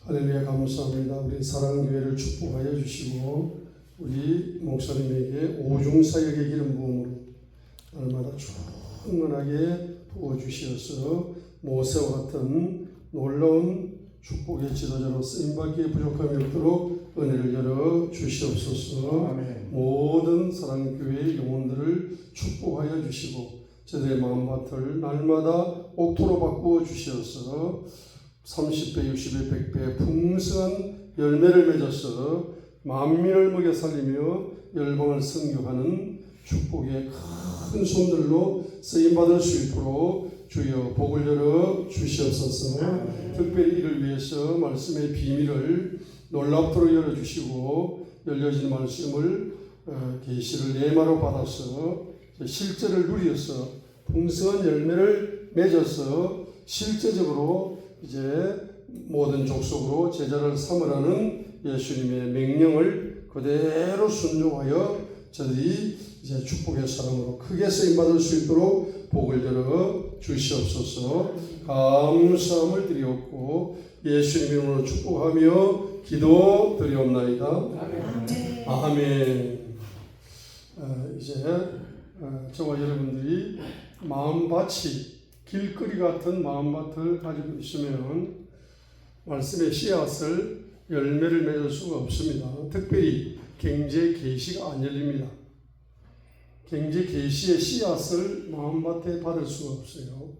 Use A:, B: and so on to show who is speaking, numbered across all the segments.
A: 할렐루야, 감사합니다. 우리 사랑교회를 축복하여 주시고 우리 목사님에게 오중사역의 기름 부음으로 날마다 충만하게 부어주시어서 모세와 같은 놀라운 축복의 지도자로 쓰임받기에 부족함이 없도록 은혜를 열어 주시옵소서. 아멘. 모든 사랑교회의 영혼들을 축복하여 주시고 저들의 마음밭을 날마다 옥토로 바꾸어 주시어서 30배, 60배, 100배 풍성한 열매를 맺어서 만민을 먹여 살리며 열방을 선교하는 축복의 큰 손들로 쓰임받을 수 있도록 주여 복을 열어 주시옵소서. 특별히 이를 위해서 말씀의 비밀을 놀랍도록 열어주시고 열려진 말씀을 계시를 내마로 받아서 실제를 누려서 풍성한 열매를 맺어서 실제적으로 이제 모든 족속으로 제자를 삼으라는 예수님의 명령을 그대로 순종하여 저들이 이제 축복의 사람으로 크게 쓰임받을 수 있도록 복을 열어 주시옵소서. 감사함을 드리옵고 예수님 이름으로 축복하며 기도 드리옵나이다. 아멘. 아멘. 이제 저와 여러분들이 마음밭이 길거리 같은 마음밭을 가지고 있으면 말씀의 씨앗을 열매를 맺을 수가 없습니다. 특별히 경제 계시가 안 열립니다. 경제 계시의 씨앗을 마음밭에 받을 수가 없어요.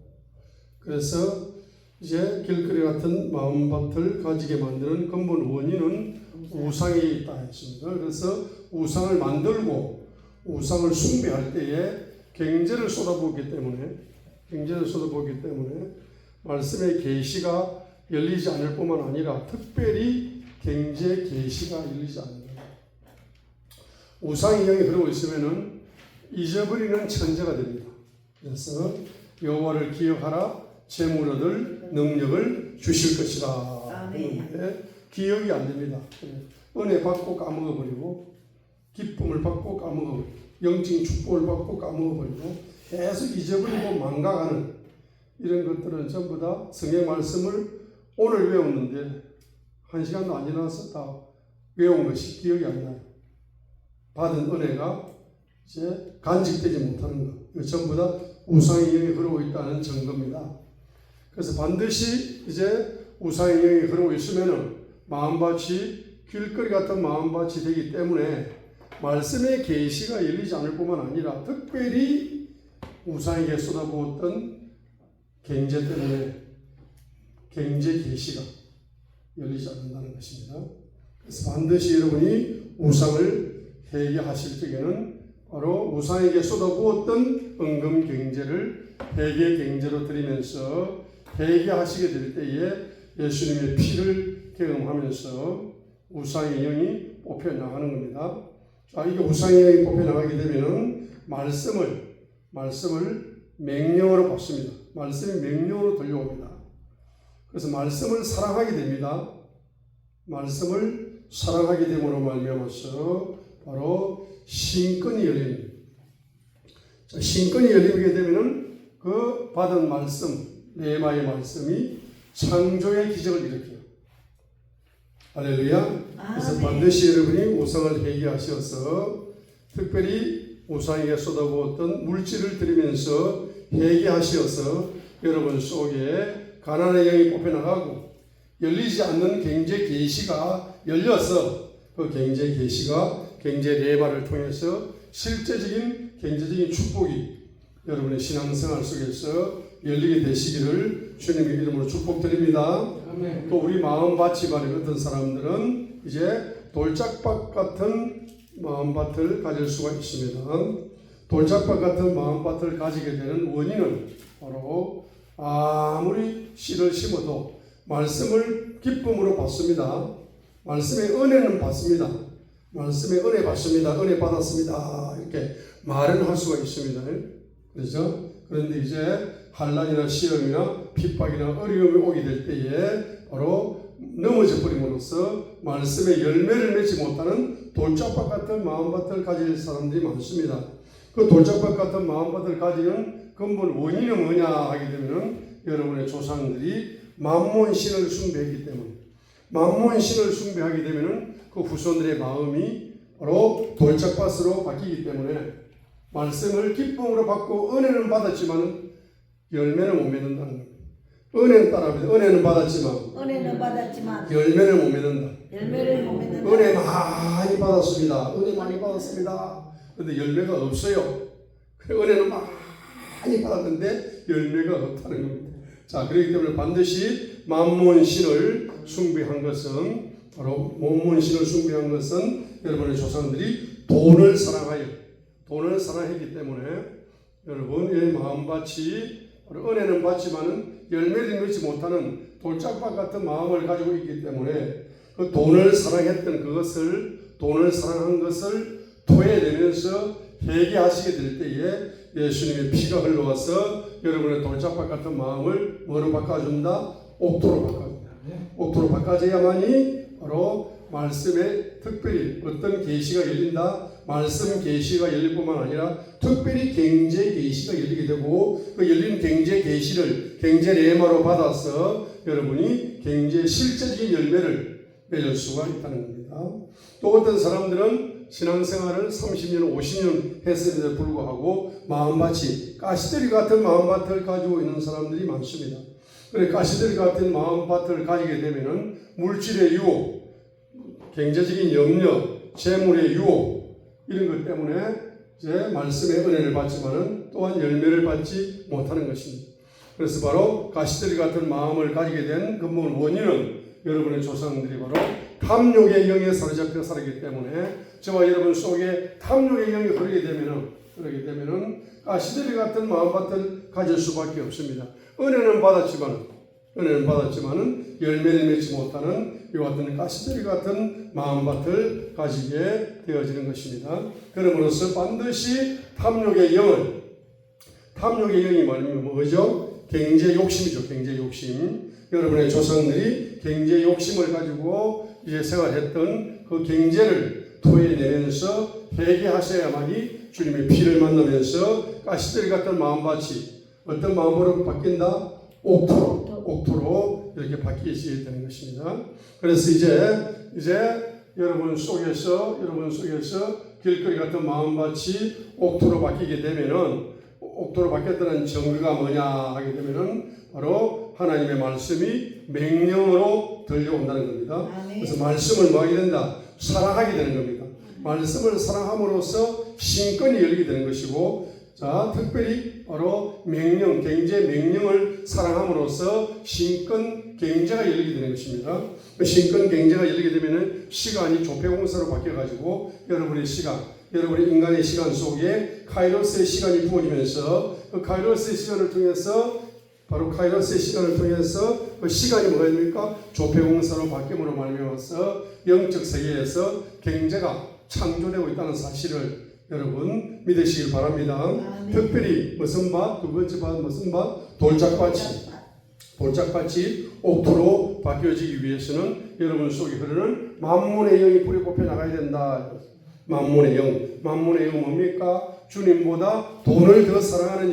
A: 그래서 이제 길거리 같은 마음밭을 가지게 만드는 근본 원인은 우상에 있다 했습니다. 그래서 우상을 만들고 우상을 숭배할 때에 경제를 쏟아부었기 때문에 말씀의 계시가 열리지 않을 뿐만 아니라 특별히 경제 계시가 열리지 않는다. 우상 인형이 그러고 있으면은 잊어버리는 천재가 됩니다. 그래서 여호와를 기억하라, 재물 얻을 능력을 주실 것이다. 그런데 기억이 안 됩니다. 은혜 받고 까먹어버리고 기쁨을 받고 까먹어버리고 영적인 축복을 받고 까먹어버리고 계속 잊어버리고 망각하는 이런 것들은 전부 다 성경 말씀을 오늘 외웠는데 한 시간도 안 지나서 다 외운 것이 기억이 안 나요. 받은 은혜가 이제 간직되지 못하는 것. 이거 전부 다 우상의 영이 흐르고 있다는 증거입니다. 그래서 반드시 이제 우상의 영이 흐르고 있으면은 마음밭이 길거리 같은 마음밭이 되기 때문에 말씀의 계시가 열리지 않을 뿐만 아니라 특별히 우상에게 쏟아부었던 경제 때문에 경제 계시가 열리지 않는다는 것입니다. 그래서 반드시 여러분이 우상을 회개하실 적에는 바로 우상에게 쏟아부었던 은금 경제를 회개 경제로 드리면서 회개하시게 될 때에 예수님의 피를 경험하면서 우상의 영이 뽑혀 나가는 겁니다. 이게 우상의 영이 뽑혀 나가게 되면 말씀을 명령으로 받습니다. 말씀이 명령으로 들려옵니다. 그래서 말씀을 사랑하게 됩니다. 말씀을 사랑하게 됨으로 말미암아서 바로 신권이 열립니다. 신권이 열리게 되면 그 받은 말씀, 레마의 말씀이 창조의 기적을 일으켜요. 할렐루야. 그래서 반드시 여러분이 우상을 회개하셔서 특별히 우상에게 쏟아부었던 물질을 드리면서 회개하셔서 여러분 속에 가난의 영이 뽑혀나가고 열리지 않는 경제 계시가 열려서 그 경제 계시가 경제 레바를 통해서 실제적인 경제적인 축복이 여러분의 신앙생활 속에서 열리게 되시기를 주님의 이름으로 축복드립니다. 아멘. 또 우리 마음밭이 바른 어떤 사람들은 이제 돌짝밭 같은 마음밭을 가질 수가 있습니다. 돌짝밭 같은 마음밭을 가지게 되는 원인은 바로 아무리 씨를 심어도 말씀을 기쁨으로 받습니다. 말씀의 은혜는 받습니다. 말씀의 은혜 받습니다. 은혜 받았습니다. 이렇게 말은 할 수가 있습니다. 그렇죠? 그런데 이제 환난이나 시험이나 핍박이나 어려움이 오게 될 때에 바로 넘어져 버림으로써 말씀의 열매를 맺지 못하는 돌짝밭 같은 마음밭을 가질 사람들이 많습니다. 그 돌짝밭 같은 마음밭을 가지는 근본 원인은 뭐냐 하게 되면 여러분의 조상들이 만몬신을 숭배했기 때문에 만몬신을 숭배하게 되면은 그 후손들의 마음이 바로 돌짝밭으로 바뀌기 때문에 말씀을 기쁨으로 받고 은혜는 받았지만 열매는 못 맺는다는 겁니다. 은혜는 따라합니다. 은혜는 받았지만 열매를 못 맺는다. 은혜 많이 받았습니다. 은혜 많이 받았습니다. 그런데 열매가 없어요. 은혜는 많이 받았는데 열매가 없다는 겁니다. 자, 그렇기 때문에 반드시 만몬신을 숭배한 것은 바로 만몬신을 숭배한 것은 여러분의 조상들이 돈을 사랑했기 때문에 여러분의 마음밭이 은혜는 받지만은 열매를 맺지 못하는 돌짝밭 같은 마음을 가지고 있기 때문에 그 돈을 사랑한 것을 토해내면서 회개하시게 될 때에 예수님의 피가 흘러와서 여러분의 돌짝밭 같은 마음을 뭐로 바꿔준다? 옥토로 바꿔준다. 옥토로 바꿔줘야만이 바로 말씀에 특별히 어떤 계시가 열린다. 말씀 계시가 열릴 뿐만 아니라 특별히 경제 계시가 열리게 되고 그 열린 경제 계시를 경제 레마로 받아서 여러분이 경제 실제적인 열매를 맺을 수가 있다는 겁니다. 또 어떤 사람들은 신앙생활을 30년, 50년 했음에도 불구하고 마음밭이 가시더리 같은 마음밭을 가지고 있는 사람들이 많습니다. 그래 가시더리 같은 마음밭을 가지게 되면은 물질의 유혹, 경제적인 염려, 재물의 유혹 이런 것 때문에 이제 말씀의 은혜를 받지만은 또한 열매를 받지 못하는 것입니다. 그래서 바로 가시더리 같은 마음을 가지게 된 근본 원인은 여러분의 조상들이 바로 탐욕의 영에 사로잡혀 살았기 때문에 저와 여러분 속에 탐욕의 영이 흐르게 되면은 가시더리 같은 마음밭을 가질 수밖에 없습니다. 은혜는 받았지만은 열매를 맺지 못하는 이와 같은 가시더리 같은 마음밭을 가지게 되어지는 것입니다. 그러므로서 반드시 탐욕의 영이 뭐죠? 경제 욕심이죠. 경제 욕심. 여러분의 조상들이 경제 욕심을 가지고 이제 생활했던 그 경제를 토해내면서 회개하셔야만이 주님의 피를 만나면서 가시더리 같은 마음밭이 어떤 마음으로 바뀐다? 옥토로 이렇게 바뀌게 되는 것입니다. 그래서 이제 여러분 속에서 길거리 같은 마음밭이 옥토로 바뀌게 되면은 옥토로 바뀌었다는 증거가 뭐냐 하게 되면은 바로 하나님의 말씀이 맹령으로 들려온다는 겁니다. 그래서 말씀을 뭐 하게 된다? 사랑하게 되는 겁니다. 말씀을 사랑함으로써 신권이 열리게 되는 것이고, 자, 특별히 바로 명령, 경제 명령을 사랑함으로써 신권 경제가 열리게 되는 것입니다. 그 신권 경제가 열리게 되면은 시간이 조폐공사로 바뀌어가지고 여러분의 인간의 시간 속에 카이로스의 시간이 부어지면서 그 카이로스의 시간을 통해서 그 시간이 뭐가 됩니까? 조폐공사로 바뀜으로 말미암아서 영적 세계에서 경제가 창조되고 있다는 사실을 여러분 믿으시길 바랍니다. 특별히 무슨 밭? 두 번째 밭 무슨 밭? 돌짝밭이 옥토로 바뀌어지기 위해서는 여러분 속에 흐르는 만문의 영이 뿌리 뽑혀 나가야 된다. 만문의 영 뭡니까? 주님보다 돈을 더 사랑하는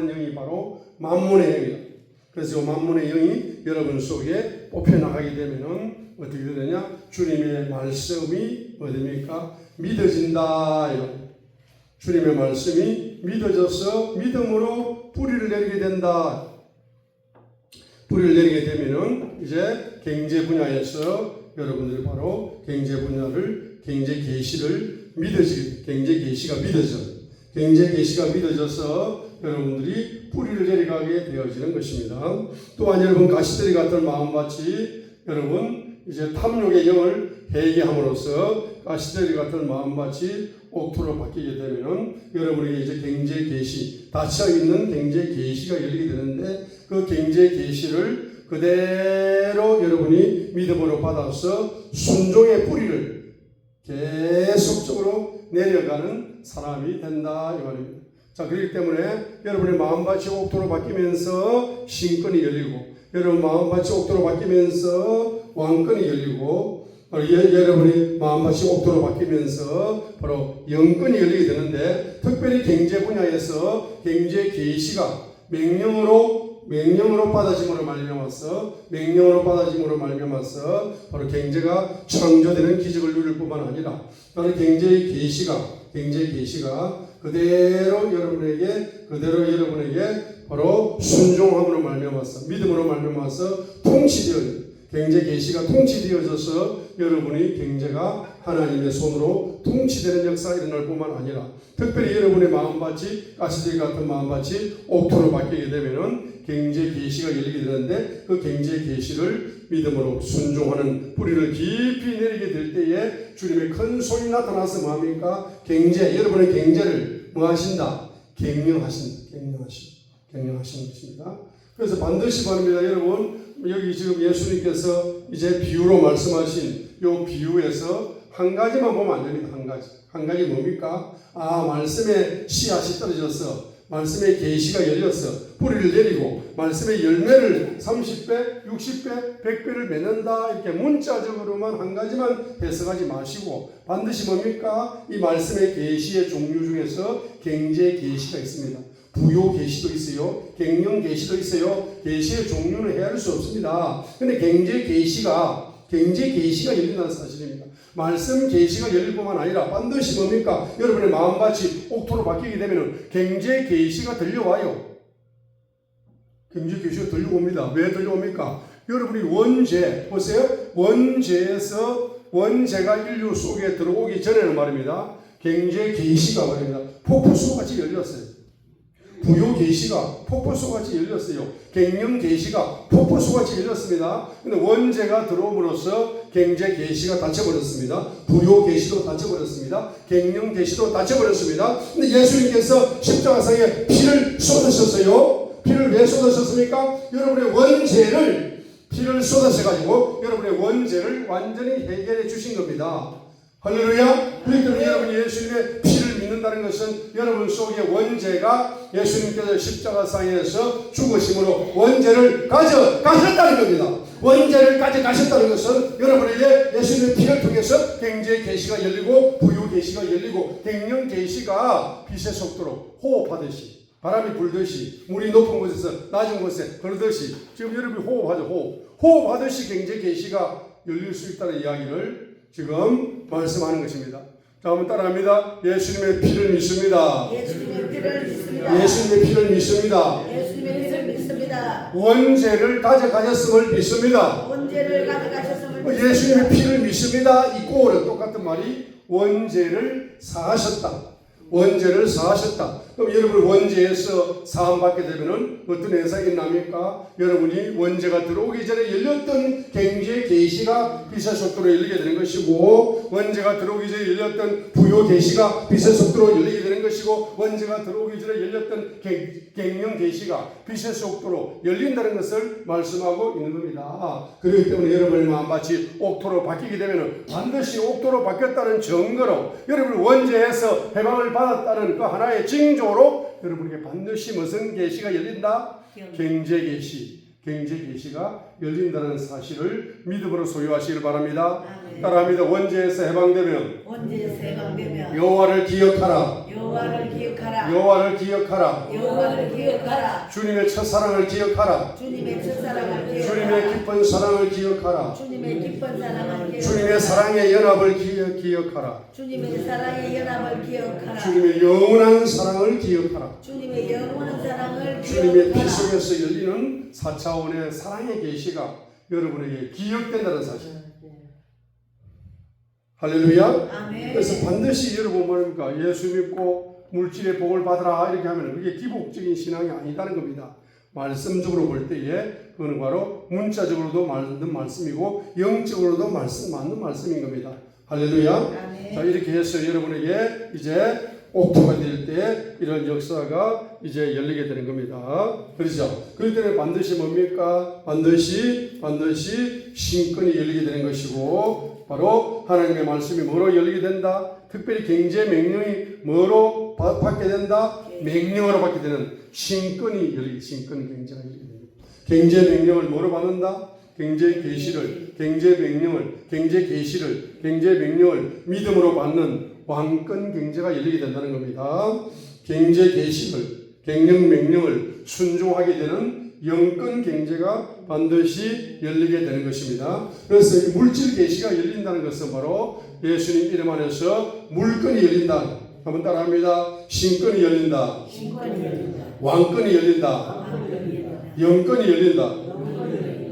A: 영이 바로 만문의 영이다. 그래서 이 만문의 영이 여러분 속에 뽑혀 나가게 되면은 어떻게 되느냐? 주님의 말씀이 어디입니까? 믿어진다. 주님의 말씀이 믿어져서 믿음으로 뿌리를 내리게 된다. 뿌리를 내리게 되면은 이제 경제 분야에서 여러분들이 바로 경제 계시를 경제 계시가 믿어져서 여러분들이 뿌리를 내려가게 되어지는 것입니다. 또한 여러분 가시더리 같은 마음밭이 여러분 이제 탐욕의 영을 회개함으로써 가시더리 같은 마음밭이 옥토로 바뀌게 되면은 여러분에게 이제 경제 계시, 닫혀 있는 경제 계시가 열리게 되는데 그 경제 계시를 그대로 여러분이 믿음으로 받아서 순종의 뿌리를 계속적으로 내려가는 사람이 된다 이 말입니다. 자, 그렇기 때문에 여러분의 마음밭이 옥토로 바뀌면서 신권이 열리고 여러분 마음밭이 옥토로 바뀌면서 왕권이 열리고 여러분이 마음밭이 옥토로 바뀌면서 바로 영권이 열리게 되는데 특별히 경제 분야에서 경제 계시가 명령으로 명령으로 받아짐으로 말미암아서 바로 경제가 창조되는 기적을 누릴 뿐만 아니라 나는 경제의 계시가 그대로 여러분에게 바로 순종함으로 말미암아서 믿음으로 말미암아서 경제 계시가 통치되어져서 여러분이 경제가 하나님의 손으로 통치되는 역사가 일어날 뿐만 아니라 특별히 여러분의 마음밭이 가시들 같은 마음밭이 옥토로 바뀌게 되면은 경제 계시가 열리게 되는데 그 경제 계시를 믿음으로 순종하는 뿌리를 깊이 내리게 될 때에 주님의 큰 손이 나타나서 뭐합니까? 여러분의 경제를 뭐 하신다? 경영하시는 것입니다. 그래서 반드시 바랍니다. 여러분 여기 지금 예수님께서 이제 비유로 말씀하신 이 비유에서 한 가지만 보면 안 됩니다. 한 가지 뭡니까? 말씀에 씨앗이 떨어져서 말씀의 계시가 열려서 뿌리를 내리고 말씀의 열매를 30배, 60배, 100배를 맺는다 이렇게 문자적으로만 한 가지만 해석하지 마시고 반드시 뭡니까? 이 말씀의 계시의 종류 중에서 경제 계시가 있습니다. 부요 계시도 있어요. 경영 계시도 있어요. 계시의 종류는 헤아릴 수 없습니다. 근데 경제 계시가 열린다는 사실입니다. 말씀 계시가 열릴 뿐만 아니라 반드시 뭡니까? 여러분의 마음밭이 옥토로 바뀌게 되면 경제 계시가 들려와요. 경제 계시가 들려옵니다. 왜 들려옵니까? 여러분이 보세요. 원죄가 인류 속에 들어오기 전에는 말입니다. 경제 계시가 말입니다. 폭포수같이 열렸어요. 부요 계시가 폭포수같이 열렸어요. 경영 계시가 폭포수같이 열렸습니다. 근데 원죄가 들어옴으로써 경제 계시가 닫혀버렸습니다. 부요 계시도 닫혀버렸습니다. 경영 계시도 닫혀버렸습니다. 근데 예수님께서 십자가상에 피를 쏟으셨어요. 피를 왜 쏟으셨습니까? 여러분의 원죄를 피를 쏟으셔가지고 여러분의 원죄를 완전히 해결해 주신 겁니다. 할렐루야. 그렇기 때문에 여러분이 예수님의 피를 믿는다는 것은 여러분 속에 원죄가 예수님께서 십자가상에서 죽으심으로 원죄를 가져가셨다는 겁니다. 원죄를 가져가셨다는 것은 여러분에게 예수님의 피를 통해서 경제 계시가 열리고 부유 계시가 열리고 경영 계시가 빛의 속도로 호흡하듯이 바람이 불듯이 물이 높은 곳에서 낮은 곳에 흐르듯이 지금 여러분이 호흡하듯이 경제 계시가 열릴 수 있다는 이야기를 지금 말씀하는 것입니다. 자, 한번 따라합니다. 예수님의 피를 믿습니다.
B: 예수님의 피를 믿습니다.
A: 원죄를 가져가셨음을 믿습니다. 예수님의 피를 믿습니다. 이 꼬는 똑같은 말이 원죄를 사하셨다. 그럼 여러분 원죄에서 사함받게 되면은 어떤 현상이 납니까? 여러분이 원죄가 들어오기 전에 열렸던 경제 계시가 빛의 속도로 열리게 되는 것이고, 원죄가 들어오기 전에 열렸던 부요 계시가 빛의 속도로 열리게 되는 것이고, 원죄가 들어오기 전에 열렸던 경영 계시가 빛의 속도로 열린다는 것을 말씀하고 있는 겁니다. 그렇기 때문에 여러분의 마음밭이 옥토로 바뀌게 되면은 반드시 옥토로 바뀌었다는 증거로 여러분 원죄에서 해방을 받았다는 그 하나의 징조로 여러분에게 반드시 무슨 계시가 열린다? 경제 계시가 열린다는 사실을 믿음으로 소유하시길 바랍니다. 따라합니다. 원죄에서 해방되면 여호와를 기억하라. 주님의 첫사랑을 기억하라. 주님의 깊은 사랑을 기억하라. 주님의 사랑의 연합을 기억하라. 주님의 영원한 사랑을 기억하라. 주님의 피 속에서 열리는 4차원의 사랑의 계시가 여러분에게 기억된다는 사실. 할렐루야.
B: 아멘.
A: 그래서 반드시 여러분 말입니까? 예수 믿고 물질의 복을 받으라 이렇게 하면 그게 기복적인 신앙이 아니다는 겁니다. 말씀적으로 볼 때에 그거는 바로 문자적으로도 맞는 말씀이고 영적으로도 맞는 말씀인 겁니다. 할렐루야.
B: 아멘.
A: 자, 이렇게 해서 여러분에게 이제 옥토가 될 때 이런 역사가 이제 열리게 되는 겁니다. 그렇죠? 그렇기 때문에 반드시 뭡니까? 반드시 신권이 열리게 되는 것이고, 바로 하나님의 말씀이 뭐로 열리게 된다? 특별히 경제 명령이 뭐로 받게 된다? 명령으로 받게 되는 신권이 경제가 열리게 됩니다. 경제 명령을 뭐로 받는다? 경제 명령을 믿음으로 받는 왕권 경제가 열리게 된다는 겁니다. 경제 계시를, 경영 명령을 순종하게 되는 영권 경제가 반드시 열리게 되는 것입니다. 그래서 이 물질 계시가 열린다는 것은 바로 예수님 이름 안에서 물권이 열린다. 한번 따라합니다. 신권이 열린다. 왕권이 열린다. 영권이 열린다.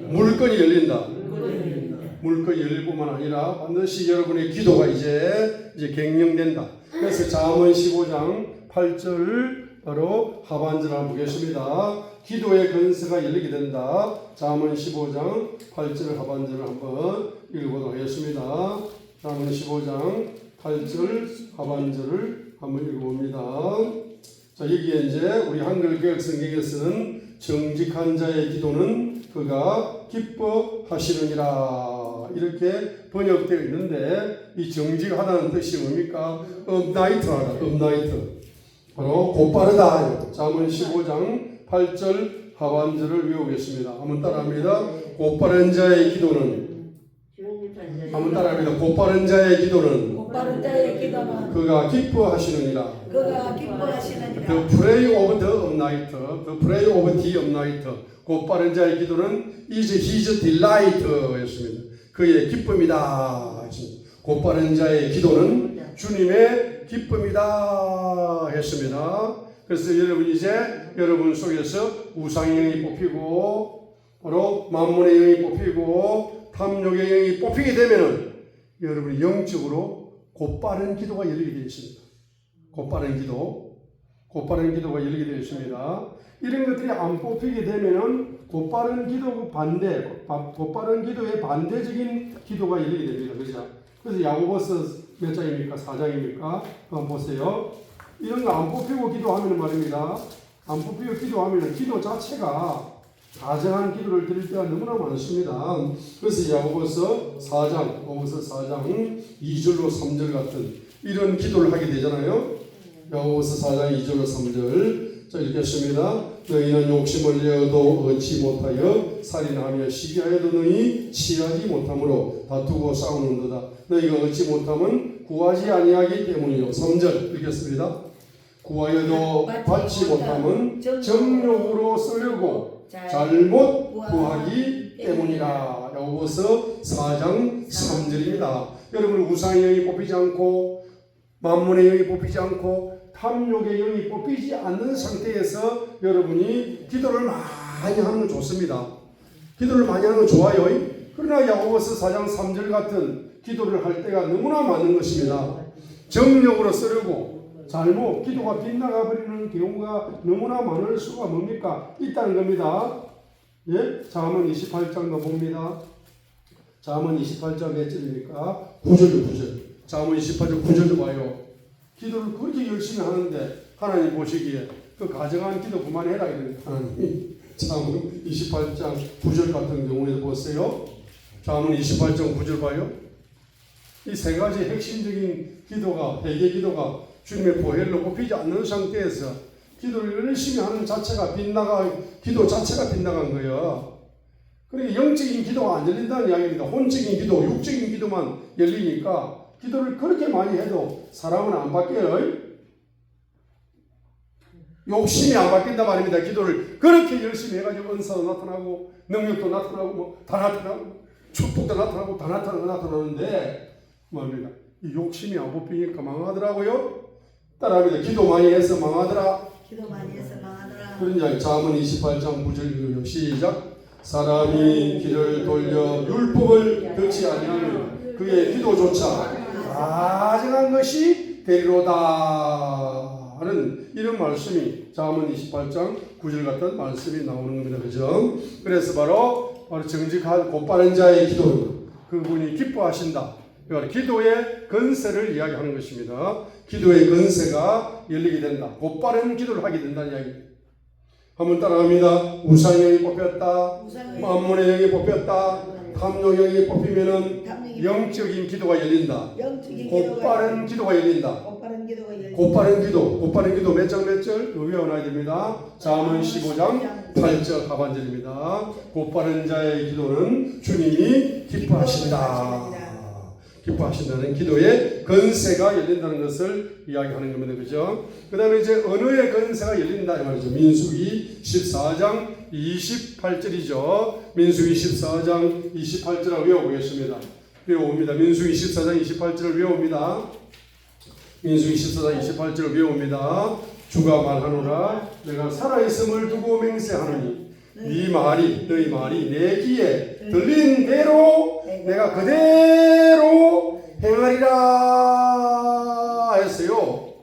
A: 물권이 열린다. 물권이 열릴 뿐만 아니라 반드시 여러분의 기도가 이제 갱령된다. 그래서 잠언 15장 8절 바로 하반절 한번 보겠습니다. 기도의 근세가 열리게 된다. 잠언 15장 8절 하반절을 한번 읽어보도록 하겠습니다. 잠언 15장 8절 하반절을 한번 읽어봅니다. 자, 여기에 이제 우리 한글 개혁 성경에서는 정직한 자의 기도는 그가 기뻐하시느니라 이렇게 번역되어 있는데, 이 정직하다는 뜻이 뭡니까? 업나이트하다. 업나이트. 바로 곧바르다. 잠언 15장 8절 하반절을 외우겠습니다. 한번 따라합니다. 곧바른 자의 기도는, 한번 따라합니다. 곧바른 자의 기도는 그가 기뻐하시느니라. The prayer of the upright, the prayer of the upright. 곧바른 자의 기도는 is his delight 였습니다. 그의 기쁨이다. 곧바른 자의 기도는 주님의 기쁨이다 했습니다. 그래서 여러분 이제 여러분 속에서 우상의 영이 뽑히고 바로 만몬의 영이 뽑히고 탐욕의 영이 뽑히게 되면은 여러분이 영적으로 곧바른 기도가 열리게 되어 있습니다. 곧바른 기도가 열리게 되어 있습니다. 이런 것들이 안 뽑히게 되면은 곧바른 기도 반대, 곧바른 기도의 반대적인 기도가 열리게 됩니다. 그죠? 그래서 야고보서 몇 장입니까? 4장입니까? 한번 보세요. 이런 거 안 뽑히고 기도하면 말입니다. 안 뽑히고 기도하면 기도 자체가 가정한 기도를 드릴 때가 너무나 많습니다. 그래서 야고보서 4장 2절로 3절 같은 이런 기도를 하게 되잖아요. 야고보서 4장 2절로 3절. 자, 읽겠습니다. 너희는 욕심을 내어도 얻지 못하여 살인하며 시기하여도 너희 취하지 못함으로 다투고 싸우는도다. 너희가 얻지 못함은 구하지 아니하기 때문이요. 3절 읽겠습니다. 구하여도 받지 못함은 정욕으로 쓰려고 잘못 구하기 때문이라. 야고보서 4장 3절입니다. 여러분 우상의 영이 뽑히지 않고 만몬의 영이 뽑히지 않고 탐욕의 영이 뽑히지 않는 상태에서 여러분이 기도를 많이 하는 건 좋습니다. 기도를 많이 하는 건 좋아요. 그러나 야고보서 4장 3절 같은 기도를 할 때가 너무나 많은 것입니다. 정욕으로 쓰려고 잘못 기도가 빗나가 버리는 경우가 너무나 많을 수가 뭡니까? 있다는 겁니다. 예? 잠언 28장도 봅니다. 잠언 28장 몇 절입니까? 9절. 잠언 28장 9절도 봐요. 기도를 그렇게 열심히 하는데 하나님 보시기에 그 가정한 기도 그만해라 이러는 하나님. 잠언 28장 9절 같은 경우에도 보세요. 잠언 28장 9절 봐요. 이 세 가지 핵심적인 기도가, 회개 기도가 주님의 보혈로 뽑히지 않는 상태에서 기도를 열심히 하는 자체가 기도 자체가 빗나간 거예요. 그러니까 영적인 기도가 안 열린다는 이야기입니다. 혼적인 기도, 육적인 기도만 열리니까 기도를 그렇게 많이 해도 사람은 안 바뀌어요. 욕심이 안 바뀐단 말입니다. 기도를 그렇게 열심히 해가지고 은사도 나타나고 능력도 나타나고 다 나타나고 축복도 나타나고 다 나타나는데 말입니다. 이 욕심이 안 뽑히니까 망하더라고요. 따라합니다. 기도 많이 해서 망하더라. 그런 이야기. 잠언 28장 9절 시작. 사람이 길을 돌려 율법을 듣지 아니하면 그의 기도조차 가증한 것이 되리로다 하는 이런 말씀이 잠언 28장 9절 같은 말씀이 나오는 겁니다. 그죠? 그래서 바로 정직한 곧바른 자의 기도는 그분이 기뻐하신다. 기도의 건세를 이야기하는 것입니다. 기도의 건세가 열리게 된다. 곧바른 기도를 하게 된다는 이야기입니다. 한번 따라합니다. 우상의 영이 뽑혔다. 만몬의 영이 뽑혔다. 탐욕의 영이 뽑히면은 영적인 기도가 열린다. 곧바른 기도가 열린다. 곧바른 기도 몇 장 몇 절 외워놔야 됩니다. 잠언 15장 8절 하반절입니다. 곧바른 자의 기도는 주님이 기뻐하신다는 기도의 건세가 열린다는 것을 이야기하는 겁니다. 그죠? 그 다음에 이제 언어의 건세가 열린다 이 말이죠. 민수기 14장 28절이죠. 민수기 14장 28절을 외워보겠습니다. 외워봅니다. 민수기 14장 28절을 외웁니다. 민수기 14장 28절을 외웁니다. 주가 말하노라 내가 살아있음을 두고 맹세하노니 네 말이 너희 말이 내 귀에 들린 대로 내가 그대로 행하리라 했어요.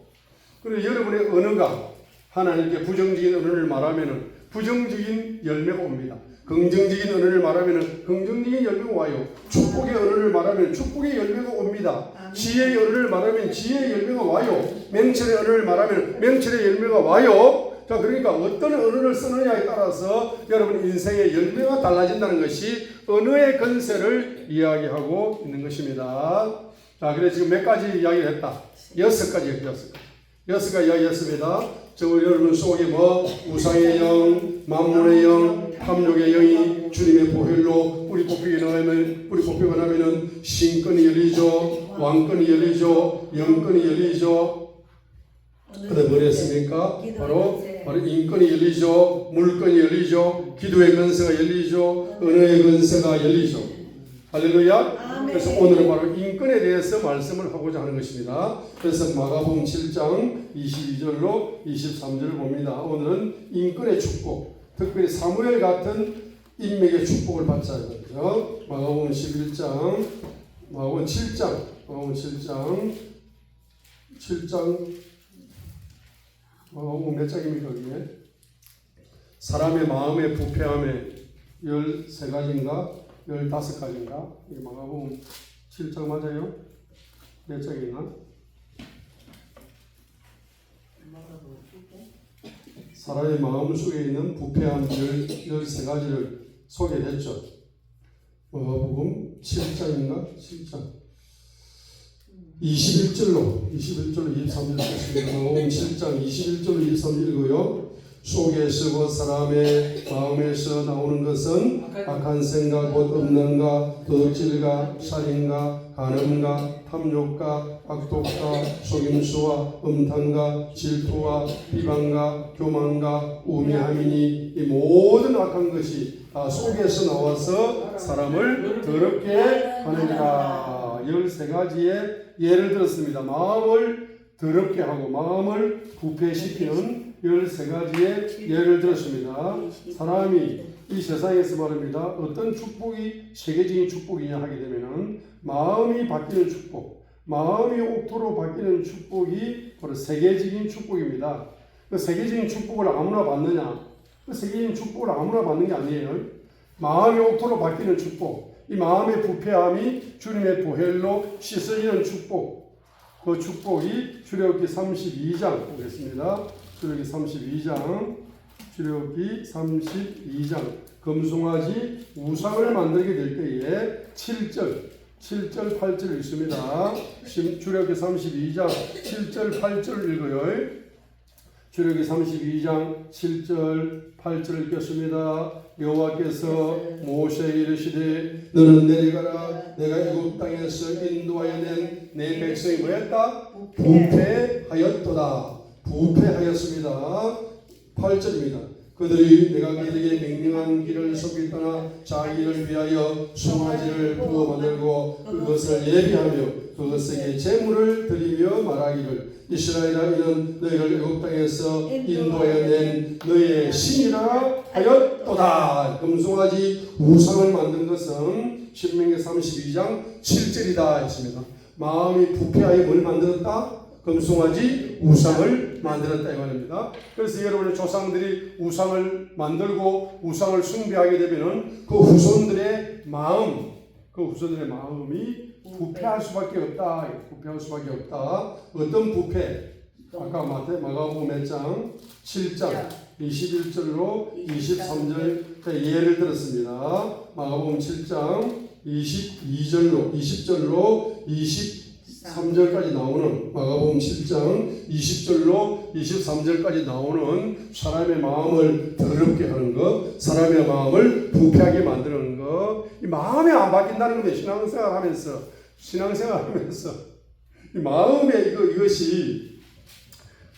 A: 그리고 여러분의 언어가 하나님께 부정적인 언어를 말하면 부정적인 열매가 옵니다. 긍정적인 언어를 말하면 긍정적인 열매가 와요. 축복의 언어를 말하면 축복의 열매가 옵니다. 지혜의 언어를 말하면 지혜의 열매가 와요. 명철의 언어를 말하면 명철의 열매가 와요. 자, 그러니까 어떤 언어를 쓰느냐에 따라서 여러분 인생의 열매가 달라진다는 것이 언어의 건세를 이야기하고 있는 것입니다. 자, 그래서 지금 몇 가지 이야기를 했다. 6가지. 6가지 이야기했습니다. 저 여러분 속에 우상의 영, 만문의 영, 탐욕의 영이 주님의 보혈로 뿌리 뽑히고 나면은 신권이 열리죠. 왕권이 열리죠. 영권이 열리죠. 그다음 뭘 했습니까? 바로 인권이 열리죠. 물권이 열리죠. 기도의 건세가 열리죠. 언어의 건세가 열리죠. 할렐루야. 그래서 오늘은 바로 인권에 대해서 말씀을 하고자 하는 것입니다. 그래서 마가복음 7장 22절로 23절을 봅니다. 오늘은 인권의 축복, 특별히 사무엘 같은 인맥의 축복을 받자 이거죠. 마가복음 11장, 마가복음 7장, 마가복음 몇 장입니까 그게? 사람의 마음의 부패함에 13가지인가? 15가지인가? 이게 마가복음 7장 맞아요? 몇 장이나? 사람의 마음 속에 있는 부패함 13가지를 소개했죠. 마가복음 7장인가? 7장 21절로 23절 읽겠습니다. 마가복음 7장 21절로 23절이고요. 속에서 곧 사람의 마음에서 나오는 것은 악한 생각 곧 음란과 도둑질과 살인과 간음과 탐욕과 악독과 속임수와 음탕과 질투와 비방과 교만과 우매함이니 이 모든 악한 것이 다 속에서 나와서 사람을 더럽게 하느니라. 13가지의 예를 들었습니다. 마음을 더럽게 하고 마음을 부패시키는 13가지의 예를 들었습니다. 사람이 이 세상에서 말합니다. 어떤 축복이 세계적인 축복이냐 하게 되면은 마음이 바뀌는 축복, 마음이 옥토로 바뀌는 축복이 바로 세계적인 축복입니다. 그 세계적인 축복을 아무나 받느냐? 그 세계적인 축복을 아무나 받는 게 아니에요. 마음이 옥토로 바뀌는 축복, 이 마음의 부패함이 주님의 보혈로 씻어지는 축복, 그 축복이 출애굽기 32장 보겠습니다. 출애굽기 32장 금송아지 우상을 만들게 될 때에 7절 8절 읽습니다. 출애굽기 32장 7절 8절 읽어요. 출애굽기 32장 7절 8절 읽겠습니다. 여호와께서 모세에게 이르시되 너는 내려가라. 내가 애굽 땅에서 인도하여 낸 내 백성이 뭐였다? 부패하였도다. 부패하였습니다. 8절입니다. 그들이 내가 그들에게 명령한 길을 속이 떠나 자기를 위하여 송아지를 부어 만들고 그것을 예비하며 그것에게 제물을 드리며 말하기를 이스라엘아 이는 너희를 애굽 땅에서 인도하여 낸 너희의 신이라 하였도다. 금송아지 우상을 만든 것은 신명기 32장 7절이다 했습니다. 마음이 부패하여 뭘 만들었다? 금송아지 우상을 만들었다 이 말입니다. 그래서 여러분의 조상들이 우상을 만들고 우상을 숭배하게 되면은 그 후손들의 마음이 부패할 수밖에 없다. 부패할 수밖에 없다. 어떤 부패? 아까 마가복음 몇 장? 7장 21절로 23절 예를 들었습니다. 마가복음 7장 20절로 23절까지 나오는 마가복음 7장 20절로 23절까지 나오는 사람의 마음을 더럽게 하는 것, 사람의 마음을 부패하게 만드는 것, 이 마음이 안 바뀐다는 건데 신앙생활하면서 이 마음의 이것이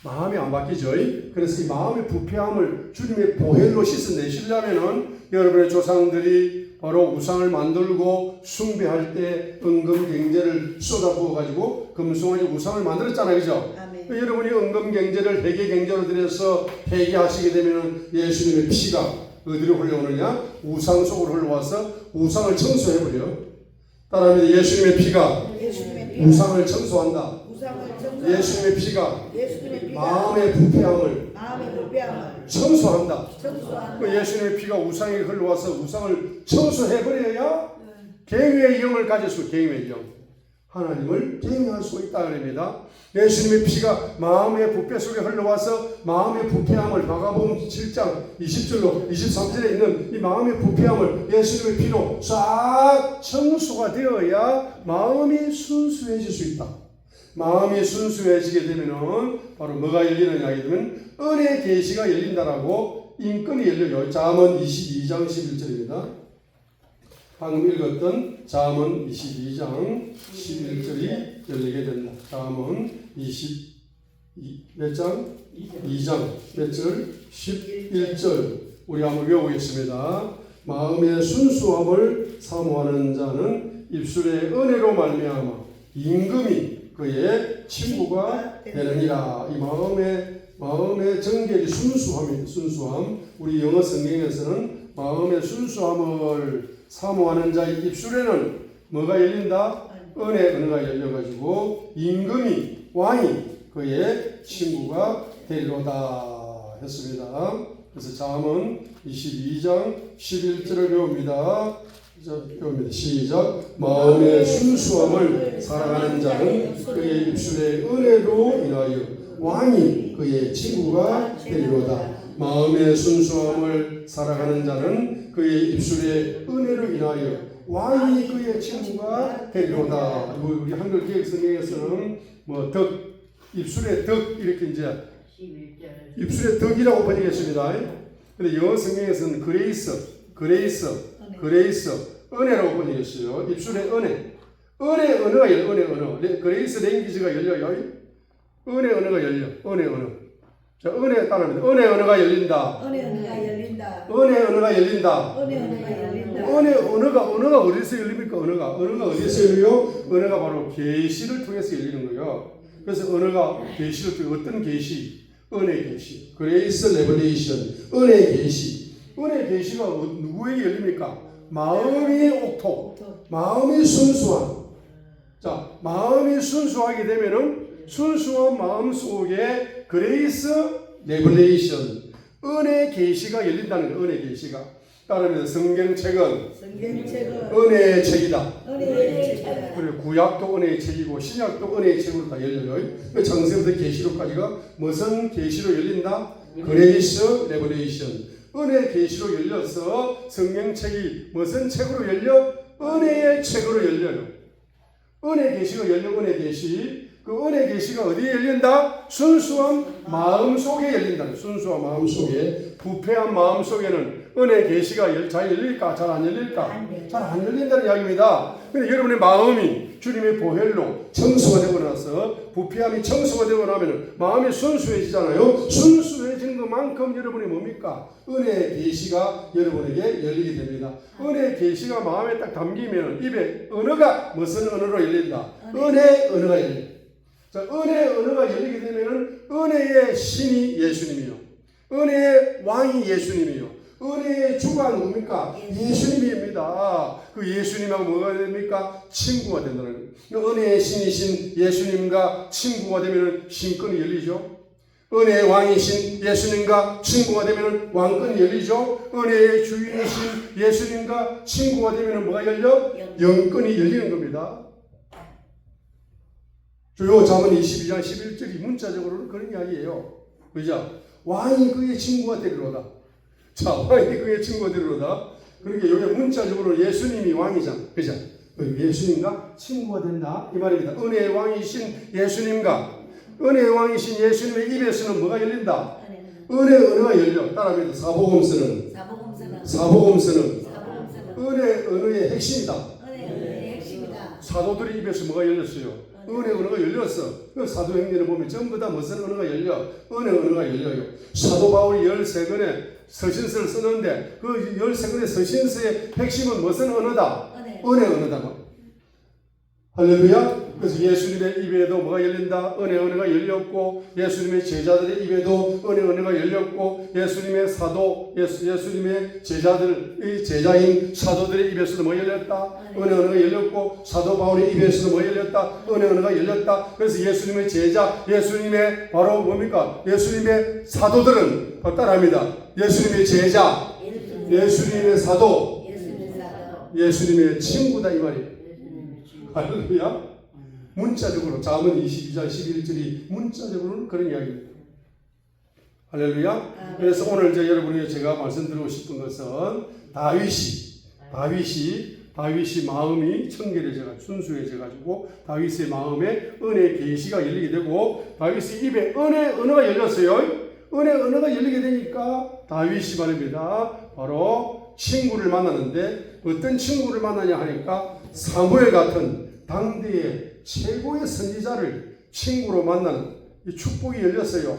A: 마음이 안 바뀌죠. 그래서 이 마음의 부패함을 주님의 보혈로 씻어내시려면은 여러분의 조상들이 바로 우상을 만들고 숭배할 때 은금경제를 쏟아부어가지고 금송아지 우상을 만들었잖아요. 그죠?
B: 아멘.
A: 여러분이 은금경제를 회개경제로 들여서 회개하시게 되면 예수님의 피가 어디로 흘러오느냐? 우상 속으로 흘러와서 우상을 청소해버려. 따라합니다. 예수님의 피가 우상을 청소한다. 예수님의 피가 마음의 부패함을 청소한다. 그 예수님의 피가 우상에 흘러와서 우상을 청소해버려야 갱외의 영을 가질 수, 갱외의 영, 하나님을 갱외할 수 있다 그럽니다. 예수님의 피가 마음의 부패 속에 흘러와서 마음의 부패함을 마가복음 7장 20절로 23절에 있는 이 마음의 부패함을 예수님의 피로 싹 청소가 되어야 마음이 순수해질 수 있다. 마음이 순수해지게 되면은 바로 뭐가 열리느냐 하면 은혜의 계시가 열린다라고 인권이 열려요. 잠언 22장 11절입니다. 방금 읽었던 잠언 22장 11절이 열리게 된다. 잠언 22몇 장? 2장 몇 절? 11절. 우리 한번 외우겠습니다. 마음의 순수함을 사모하는 자는 입술의 은혜로 말미암아 임금이 그의 친구가 되느니라. 이 마음의 정결이 순수함입니다. 순수함. 우리 영어 성경에서는 마음의 순수함을 사모하는 자의 입술에는 뭐가 열린다? 은혜가 열려가지고 임금이 왕이 그의 친구가 되리로다 했습니다. 그래서 잠언 22장 11절을 배웁니다. 시작. 마음의 순수함을 사랑하는 자는 그의 입술의 은혜로 인하여 왕이 그의 친구가 되리로다. 마음의 순수함을 사랑하는 자는 그의 입술의 은혜로 인하여 왕이 그의 친구가 되리로다. 우리 한글 기획 성경에서는 뭐 입술의 덕 이렇게 이제 입술의 덕이라고 번역했습니다. 근데 영어 성경에서는 그레이스 은혜라고 번역했어요. 입술의 은혜가 열려. 은혜. 그레이스 랭귀지가 열려요. 은혜 언어가 열려. 자, 은혜 따라합니다. 은혜 언어가 열린다. 은혜 언어가 어디서 열립니까? 언어가 어디서 열려요? 은혜가 바로 계시를 통해서 열리는 거예요. 그래서 언어가 계시를 통해 어떤 계시? 은혜 계시. 그레이스 레버레이션. 은혜 계시. 은혜 계시가 누구에게 열립니까? 마음이 옥토. 마음이 순수한. 자, 마음이 순수하게 되면은 순수한 마음 속에 그레이스 레벨레이션 은혜 계시가 열린다는 거예요. 은혜 계시가. 따르면 성경책은 은혜의 책이다. 그리고 구약도 은혜의 책이고 신약도 은혜의 책으로 다 열려요. 창세부터 계시록까지가 무슨 계시로 열린다? 그레이스 레벨레이션. 은혜의 계시로 열려서 성경책이 무슨 책으로 열려? 은혜의 책으로 열려요. 은혜 계시가 열려. 은혜 계시. 그 은혜 계시가 어디에 열린다? 순수한 마음 속에 열린다. 순수한 마음 속에. 부패한 마음 속에는 은혜 계시가 잘 열릴까? 잘 안 열릴까? 잘 안 열린다는 이야기입니다. 근데 여러분의 마음이 주님의 보혈로 청소가 되고 나서 부패함이 청소가 되고 나면 마음이 순수해지잖아요. 순수해지는 것만큼 여러분이 뭡니까? 은혜의 계시가 여러분에게 열리게 됩니다. 은혜의 계시가 마음에 딱 담기면 입에 언어가 무슨 언어로 열린다? 은혜 언어가 열린다. 자, 은혜의 언어가 열리게 되면 은혜의 신이 예수님이요. 은혜의 왕이 예수님이요. 은혜의 주가 누굽니까? 예수님입니다. 그 예수님하고 뭐가 됩니까? 친구가 된다는 거예요. 은혜의 신이신 예수님과 친구가 되면 신권이 열리죠. 은혜의 왕이신 예수님과 친구가 되면 왕권이 열리죠. 은혜의 주인이신 예수님과 친구가 되면 뭐가 열려? 영권이 열리는 겁니다. 주요 잠언 22장 11절이 문자적으로는 그런 이야기예요. 그죠? 왕이 그의 친구가 되리로다. 자, 왕이 그의 친구가 되리로다. 그러니까 여기 문자적으로 예수님이 왕이잖아. 그죠? 예수님과 친구가 된다. 이 말입니다. 은혜의 왕이신 예수님과 은혜의 왕이신 예수님의 입에서는 뭐가 열린다? 은혜의 언어가 열려. 따라합니다. 사복음서는 은혜의 언어의 핵심이다. 사도들의 입에서 뭐가 열렸어요? 은혜 언어가 열렸어. 그 사도행전을 보면 전부 다 무슨 언어가 열려? 은혜 언어가 열려요. 사도 바울이 13권의 서신서를 쓰는데 그 13권의 서신서의 핵심은 무슨 언어다? 은혜 언어다. 할렐루야. 그래서 예수님의 입에도 뭐가 열린다? 은혜 언어가 열렸고, 예수님의 제자들의 입에도 은혜 언어가 열렸고, 예수님의 사도, 예수님의 제자들, 제자인 사도들의 입에서도 뭐 열렸다? 은혜 언어가 열렸고, 사도 바울의 입에서도 뭐 열렸다? 은혜 언어가 열렸다. 그래서 예수님의 제자, 예수님의 바로 뭡니까? 예수님의 사도들은 따라합니다. 예수님의 제자, 예수님의 사도, 예수님의 친구다 이 말이에요. 할렐루야. 문자적으로 잠언 22장 11절이 문자적으로는 그런 이야기입니다. 할렐루야. 그래서 오늘 여러분에게 제가 말씀드리고 싶은 것은 다윗이 마음이 청결해져가지고 순수해져가지고 다윗의 마음에 은혜의 계시가 열리게 되고 다윗의 입에 은혜 언어가 열렸어요. 은혜 언어가 열리게 되니까 다윗이 말입니다. 바로 친구를 만나는데 어떤 친구를 만나냐 하니까 사무엘 같은 당대의 최고의 선지자를 친구로 만나는 이 축복이 열렸어요.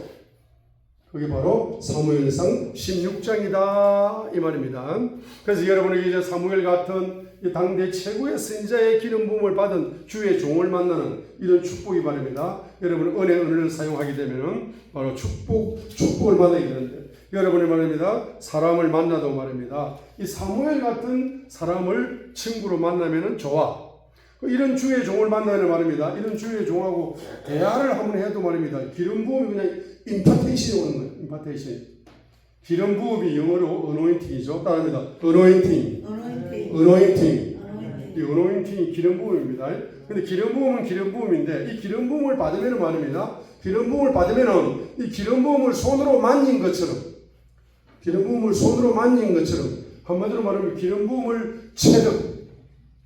A: 그게 바로 사무엘상 16장이다 이 말입니다. 그래서 여러분에게 이제 사무엘 같은 이 당대 최고의 선지자의 기름 부음을 받은 주의 종을 만나는 이런 축복이 말입니다. 여러분 은혜를 사용하게 되면 바로 축복을 받게 되는데 여러분이 말입니다. 사람을 만나도 말입니다. 이 사무엘 같은 사람을 친구로 만나면 좋아. 이런 주의 종을 만나는 말입니다. 이런 주의 종하고 대화를 한번 해도 말입니다. 기름 부음이 그냥 임파테이션이 오는 거예요. 임파테이션. 기름 부음이 영어로 어노인팅이죠. 따라합니다. 어노인팅. 이 어노인팅이 기름 부음입니다. 근데 기름 부음은 기름 부음인데 이 기름 부음을 받으면 말입니다. 기름 부음을 받으면은 이 기름 부음을 손으로 만진 것처럼 한마디로 말하면 기름 부음을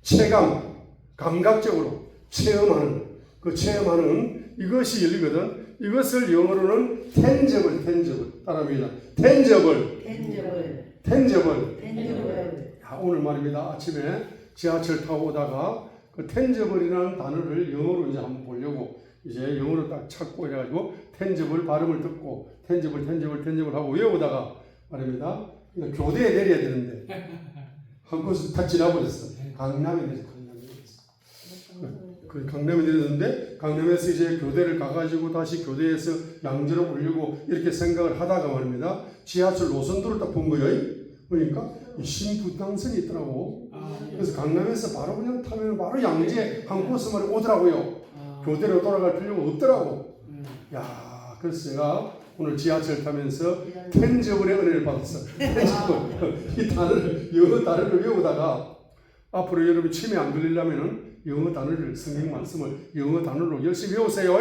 A: 체감 감각적으로 체험하는 이것이 열리거든. 이것을 영어로는 tangible 따라합니다. tangible. 오늘 말입니다. 아침에 지하철 타고 오다가 그 tangible이라는 단어를 영어로 이제 한번 보려고 이제 영어로 딱 찾고 이래가지고 tangible 발음을 듣고 tangible 하고 외우다가 말입니다. 교대에 내려야 되는데 한 곳을 다 지나버렸어. 강남에 내렸는데 강남에서 이제 교대를 가가지고 다시 교대에서 양재로 오려고 이렇게 생각을 하다가 말입니다. 지하철 노선도를 딱 본 거예요. 그러니까 신분당선이 있더라고. 그래서 강남에서 바로 그냥 타면 바로 양재 한 코스만 오더라고요. 교대로 돌아갈 필요가 없더라고. 야, 그래서 제가 오늘 지하철 타면서 텐저블의 은혜를 받았어. 이 단어를 영어 단어를 외우다가 앞으로 여러분 치매 안 걸리려면은 영어 단어를 성경 말씀을 영어 단어로 열심히 외우세요.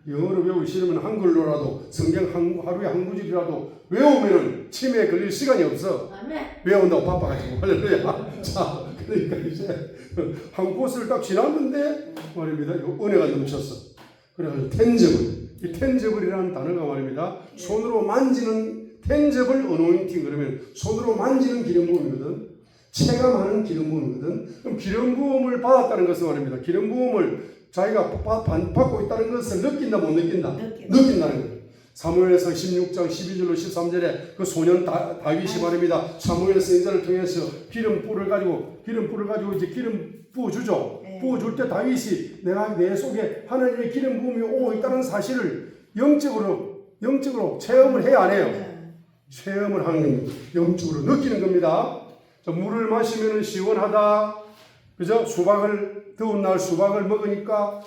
A: 영어로 외우기 싫으면 한글로라도 성경 하루에 한 구절이라도 외우면은 치매에 걸릴 시간이 없어. 외운다고 바빠가지고. 할렐루야. 자, 그러니까 이제 한 곳을 딱 지났는데 말입니다. 은혜가 넘쳤어. 그래가지고 이 텐저블이라는 단어가 말입니다. 손으로 만지는 텐저블 어노인팅 그러면 손으로 만지는 기름 부음이거든. 체감하는 기름 부음이거든. 그럼 기름 부음을 받았다는 것은 말입니다. 기름 부음을 자기가 받고 있다는 것을 느낀다 못 느낀다? 느낀다는 거예요. 사무엘상 16장 12절로 13절에 그 소년 다윗이 말입니다. 사무엘 선지자를 통해서 기름 뿔을 가지고 이제 기름 부어주죠. 부어줄 때 다윗이 내가 내 속에 하나님의 기름 부음이 오고 있다는 사실을 영적으로 체험을 해야 안 해요? 체험을 하는 겁니다. 영적으로 느끼는 겁니다. 물을 마시면 시원하다. 그죠? 더운 날 수박을 먹으니까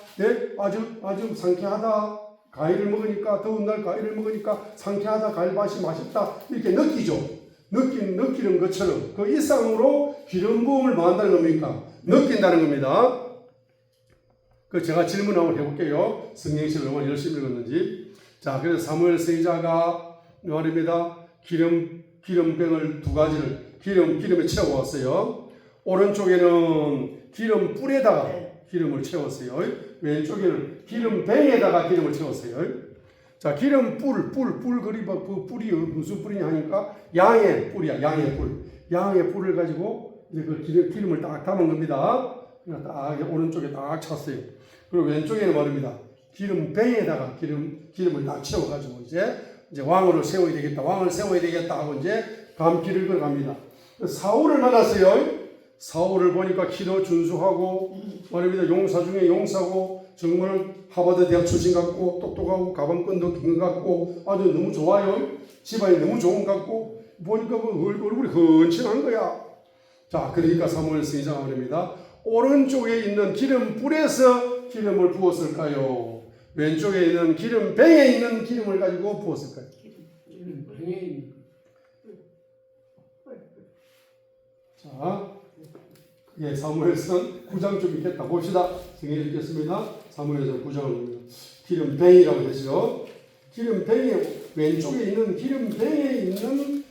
A: 아주 상쾌하다. 과일을 먹으니까 더운 날 과일을 먹으니까 상쾌하다. 과일 맛이 맛있다. 이렇게 느끼죠. 느끼는 것처럼 그 이상으로 기름 부음을 뭐 한다는 겁니까? 느낀다는 겁니다. 그 제가 질문 한번 해볼게요. 성경책을 얼마나 열심히 읽었는지. 자, 그래서 사무엘 선지자가 말입니다. 기름병을 두 가지를 기름에 채워왔어요. 오른쪽에는 기름 뿔에다가 기름을 채웠어요. 왼쪽에는 기름뱅에다가 기름을 채웠어요. 자, 기름 뿔 그 뿔이 무슨 뿔이냐 하니까 양의 뿔이야. 양의 뿔을 가지고 이제 그 기름을 딱 담은 겁니다. 딱 오른쪽에 딱 찼어요. 그리고 왼쪽에는 말입니다. 기름뱅에다가 기름을 딱 채워가지고 이제 왕을 세워야 되겠다. 왕을 세워야 되겠다 하고 이제 밤길을 걸어갑니다. 사울을 만났어요. 사울을 보니까 기도 준수하고 말입니다. 용사 중에 용사고 정말 하버드 대학 출신 같고 똑똑하고 가방끈도 긴 것 같고 아주 너무 좋아요. 집안이 너무 좋은 것 같고 보니까 그 얼굴이 헌칠한 거야. 자, 그러니까 사무엘 선지자가 말입니다. 오른쪽에 있는 기름불에서 기름을 부었을까요? 왼쪽에 있는 기름뱅에 있는 기름을 가지고 부었을까요?
C: 기름뱅에 있는.
A: 자, 그게 사무엘상 9장 좀 있겠다. 봅시다. 성경 읽겠습니다. 사무엘상 9장을 기름뱅이라고 되죠. 기름뱅이 왼쪽에 있는 기름뱅에 있는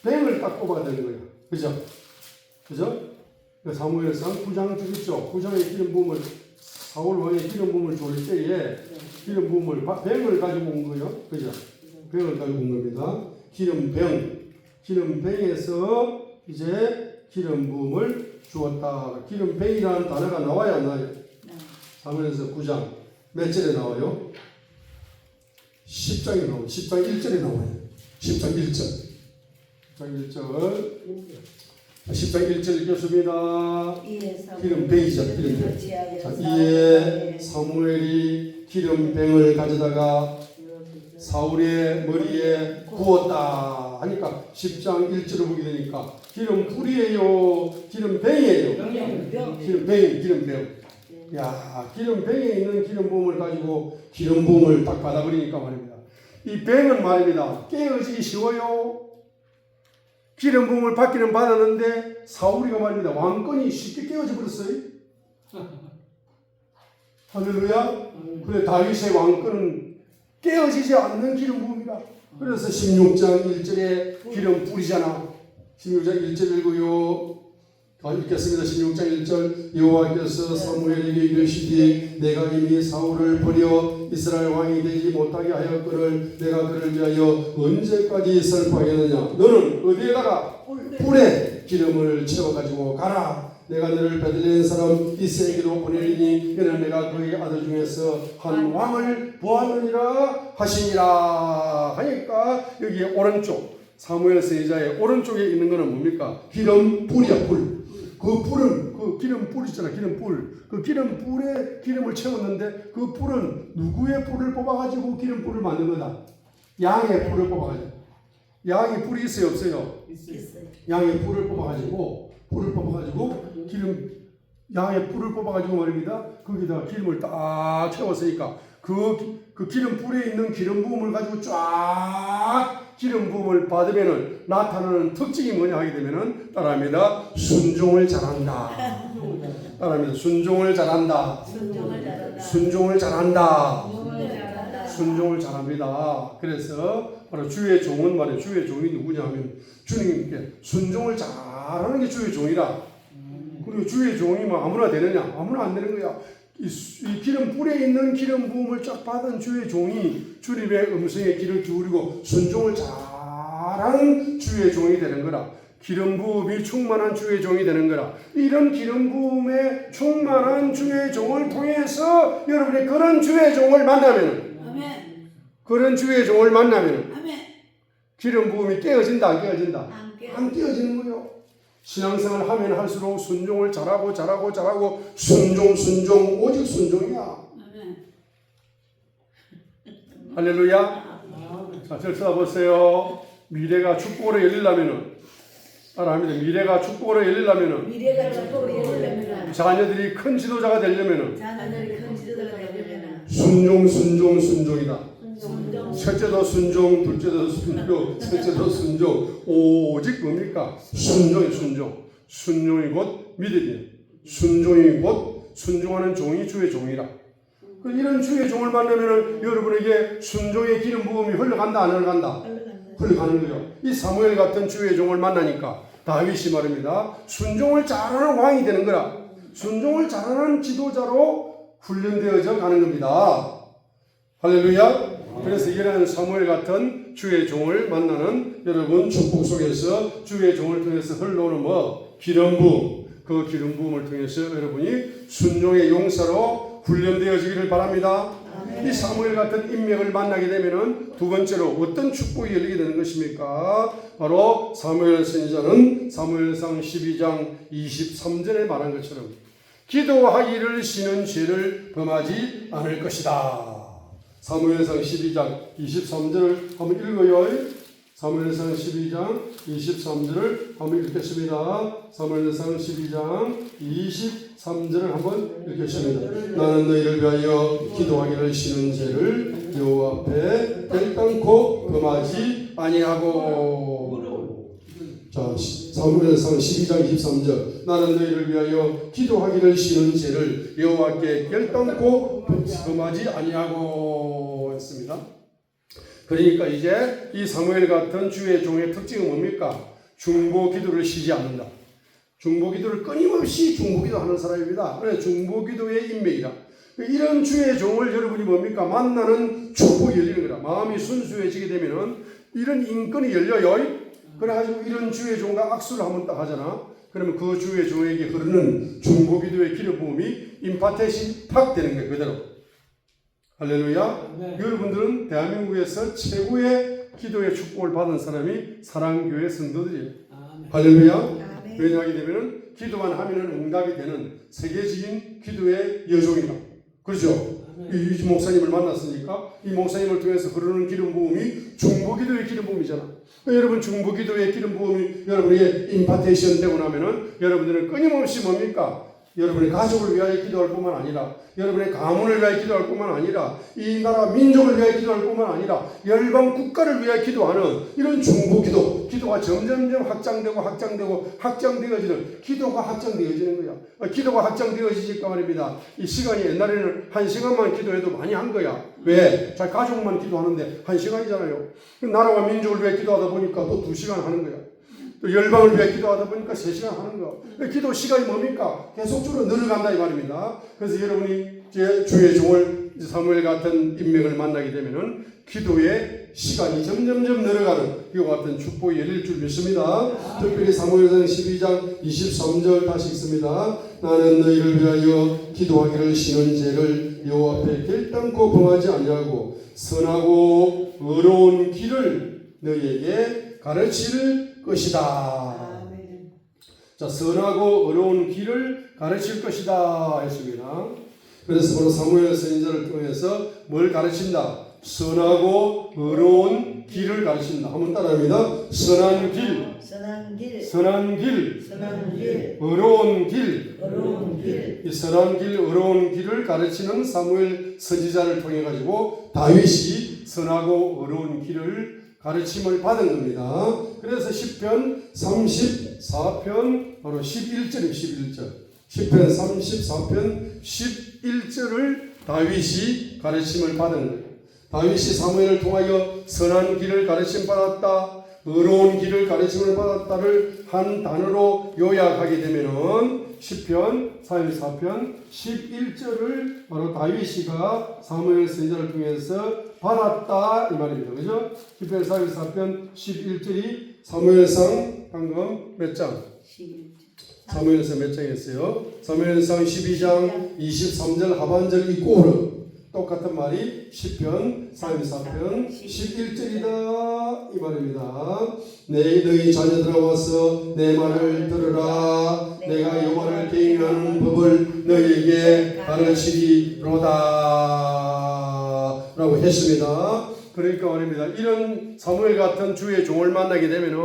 A: 뱅을 딱 뽑아야 되는 거예요. 그죠? 그죠? 사무엘상 9장 주겠죠. 9장의 기름 부음을 사울 왕의 기름 부음을 줄 때에 기름 부음을 뱅을 가지고 온 거예요. 그죠? 뱅을 가지고 온 겁니다. 기름뱅에서 이제 기름 부음을 주었다. 기름뱅이라는 단어가 나와야 안 나와요? 사무엘상 9장 몇 절에 나와요? 10장에 나와요. 10장 1절에 나와요. 10장 1절. 10장 1절 읽겠습니다. 기름뱅이죠. 기름뱅. 자, 이에 사무엘이 기름뱅을 가져다가 사울의 머리에 부었다 하니까 10장 1절을 보게 되니까 기름불이에요? 기름뱅이에요? 기름뱅. 야, 기름뱅에 있는 기름 부음을 가지고 기름 부음을 딱 받아버리니까 말입니다. 이 뱅은 말입니다. 깨어지기 쉬워요. 기름 부음을 받기는 받았는데 사울이가 말입니다. 왕권이 쉽게 깨어져 버렸어요. 할렐루야. 그래 다윗의 왕권은 깨어지지 않는 기름 부음이다. 그래서 16장 1절에 기름 뿌리잖아. 16장 1절 읽고요. 읽겠습니다. 16장 1절 여호와께서 사무엘에게 이르시되 내가 이미 사울을 버려 이스라엘 왕이 되지 못하게 하였거늘 내가 그를 위하여 언제까지 슬퍼하겠느냐. 너는 어디에다가 뿔에 기름을 채워가지고 가라. 내가 너를 베들레헴 사람 이세에게로 보내리니 이는 내가 그의 아들 중에서 한 왕을 보았느니라 하시니라 하니까 여기 오른쪽 사무엘 선지자의 오른쪽에 있는 것은 뭡니까? 기름불이야. 불. 그 불은 그 기름불 있잖아. 기름불. 그 기름불에 기름을 채웠는데 그 불은 누구의 불을 뽑아가지고 기름불을 만든 거다? 양의 불을 뽑아가지고. 양이 불이 있어요? 없어요?
B: 있어요.
A: 양의 불을 뽑아가지고 양의 불을 뽑아가지고 말입니다. 거기다가 기름을 딱 채웠으니까 그 기름 불에 있는 기름 부음을 가지고 쫙 기름 부음을 받으면은 나타나는 특징이 뭐냐 하게 되면은 따라합니다. 순종을 잘한다. 따라합니다. 순종을 잘한다. 순종을 잘한다. 순종을 잘합니다. 그래서 바로 주의 종은 말이에요. 주의 종이 누구냐 하면 주님께 순종을 잘하는 게 주의 종이라. 그리고 주의 종이 뭐 아무나 되느냐? 아무나 안 되는 거야. 이 기름 불에 있는 기름 부음을 쫙 받은 주의 종이 주님의 음성에 귀를 기울이고 순종을 잘하는 주의 종이 되는 거라. 기름 부음이 충만한 주의 종이 되는 거라. 이런 기름 부음에 충만한 주의 종을 통해서 여러분이 그런 주의 종을 만나면 기름 부음이 깨어진다 안 깨어진다? 안 깨어지는 거예요. 신앙생활 하면 할수록 순종을 잘하고 순종 오직 순종이야. 할렐루야. 자, 절 쳐다보세요. 미래가 축복으로 열리려면은 따라합니다. 미래가 축복으로 열리려면은 자녀들이 큰 지도자가 되려면은 순종이다. 첫째도 순종, 둘째도 순종, 셋째도 순종. 오직 뭡니까? 순종이 곧 믿음이에요. 순종이 곧 순종하는 종이 주의 종이라. 이런 주의 종을 만나면은 여러분에게 순종의 기름 부음이 흘러간다 안 흘러간다? 흘러가는 거예요. 이 사무엘 같은 주의 종을 만나니까 다윗이 말입니다. 순종을 잘하는 왕이 되는 거라. 순종을 잘하는 지도자로 훈련되어져 가는 겁니다. 할렐루야. 그래서 이런 사무엘 같은 주의 종을 만나는 여러분 축복 속에서 주의 종을 통해서 흘러오는 기름 부음, 그 기름 부음을 통해서 여러분이 순종의 용사로 훈련되어지기를 바랍니다. 이 사무엘 같은 인맥을 만나게 되면은 두 번째로 어떤 축복이 열리게 되는 것입니까? 바로 사무엘 선지자는 사무엘상 12장 23절에 말한 것처럼 기도하기를 쉬는 죄를 범하지 않을 것이다. 사무엘상 12장 23절을 한번 읽어요. 사무엘상 12장 23절을 한번 읽겠습니다. 사무엘상 12장 23절을 한번 읽겠습니다. 나는 너희를 위하여 기도하기를 쉬는 죄를 여호와 앞에 결단코 범하지 아니하고. 자, 사무엘상 12장 23절 나는 너희를 위하여 기도하기를 쉬는 죄를 여호와께 결단코 범하지 아니하고 했습니다. 그러니까 이제 이 사무엘 같은 주의 종의 특징은 뭡니까? 중보 기도를 쉬지 않는다. 중보 기도를 끊임없이 중보 기도하는 사람입니다. 그래서 중보 기도의 인맥이다. 이런 주의 종을 여러분이 뭡니까? 만나는 축복이 열리는 거다. 마음이 순수해지게 되면은 이런 인권이 열려요. 그래가지고 이런 주의 종과 악수를 한번 딱 하잖아. 그러면 그 주의 종에게 흐르는 중보 기도의 기름 부음이 임파테이션 팍 되는 거예요. 그대로. 할렐루야.
C: 네.
A: 여러분들은 대한민국에서 최고의 기도의 축복을 받은 사람이 사랑교회 성도들이에요. 할렐루야. 왜냐하게 되면 기도만 하면 응답이 되는 세계적인 기도의 여종이다. 그렇죠? 이 목사님을 만났으니까 이 목사님을 통해서 흐르는 기름 부음이 중보 기도의 기름 부음이잖아. 여러분 중보 기도의 기름 부음이 여러분에게 임파테이션 되고 나면은 여러분들은 끊임없이 뭡니까? 여러분의 가족을 위하여 기도할 뿐만 아니라 여러분의 가문을 위하여 기도할 뿐만 아니라 이 나라 민족을 위하여 기도할 뿐만 아니라 열방 국가를 위하여 기도하는 이런 중보 기도가 점점점 확장되어지는 기도가 확장되어지는 거야. 기도가 확장되어지니까 말입니다. 이 시간이 옛날에는 1시간만 기도해도 많이 한 거야. 왜? 자, 가족만 기도하는데 1시간이잖아요. 나라와 민족을 위해 기도하다 보니까 또 2시간 하는 거야. 또 열방을 위해 기도하다 보니까 3시간 하는 거. 기도 시간이 뭡니까? 계속적으로 늘어간다 이 말입니다. 그래서 여러분이 주의 종을 사무엘 같은 인맥을 만나게 되면은 기도의 시간이 점점점 늘어가는 이와 같은 축복이 열릴 줄 믿습니다. 특별히 사무엘상 12장 23절 다시 읽습니다. 나는 너희를 위하여 기도하기를 쉬는 죄를 여호와 앞에 결단코 범하지 아니하고 선하고 의로운 길을 너희에게 가르칠 것이다. 자, 선하고 의로운 길을 가르칠 것이다 했습니다. 그래서 바로 사무엘 선지자를 통해서 뭘 가르친다? 선하고 의로운 길을 가르친다. 한번 따라합니다. 선한 길, 의로운 길. 이 선한 길, 의로운 길을 가르치는 사무엘 선지자를 통해 가지고 다윗이 선하고 의로운 길을 가르침을 받은 겁니다. 그래서 시편 34편 바로 11절입니다. 11절. 시편 34편 11절을 다윗이 가르침을 받은 거예요. 다윗이 사무엘을 통하여 선한 길을 가르침 받았다, 의로운 길을 가르침을 받았다를 한 단어로 요약하게 되면은 시편 34편 11절을 바로 다윗이가 사무엘 선지자를 통해서 받았다 이 말입니다. 그죠? 시편 34편 11절이 사무엘상 방금 몇 장? 사무엘상 몇 장이었어요? 사무엘상 12장 23절 하반절 이 꼬르 똑같은 말이 시편 34편 11절이다 이 말입니다. 너희 자녀들아 와서 내 말을 들으라. 내가 여호와를 경외하는 법을 너희에게 가르치리로다 라고 했습니다. 그러니까 말입니다. 이런 사무엘 같은 주의 종을 만나게 되면은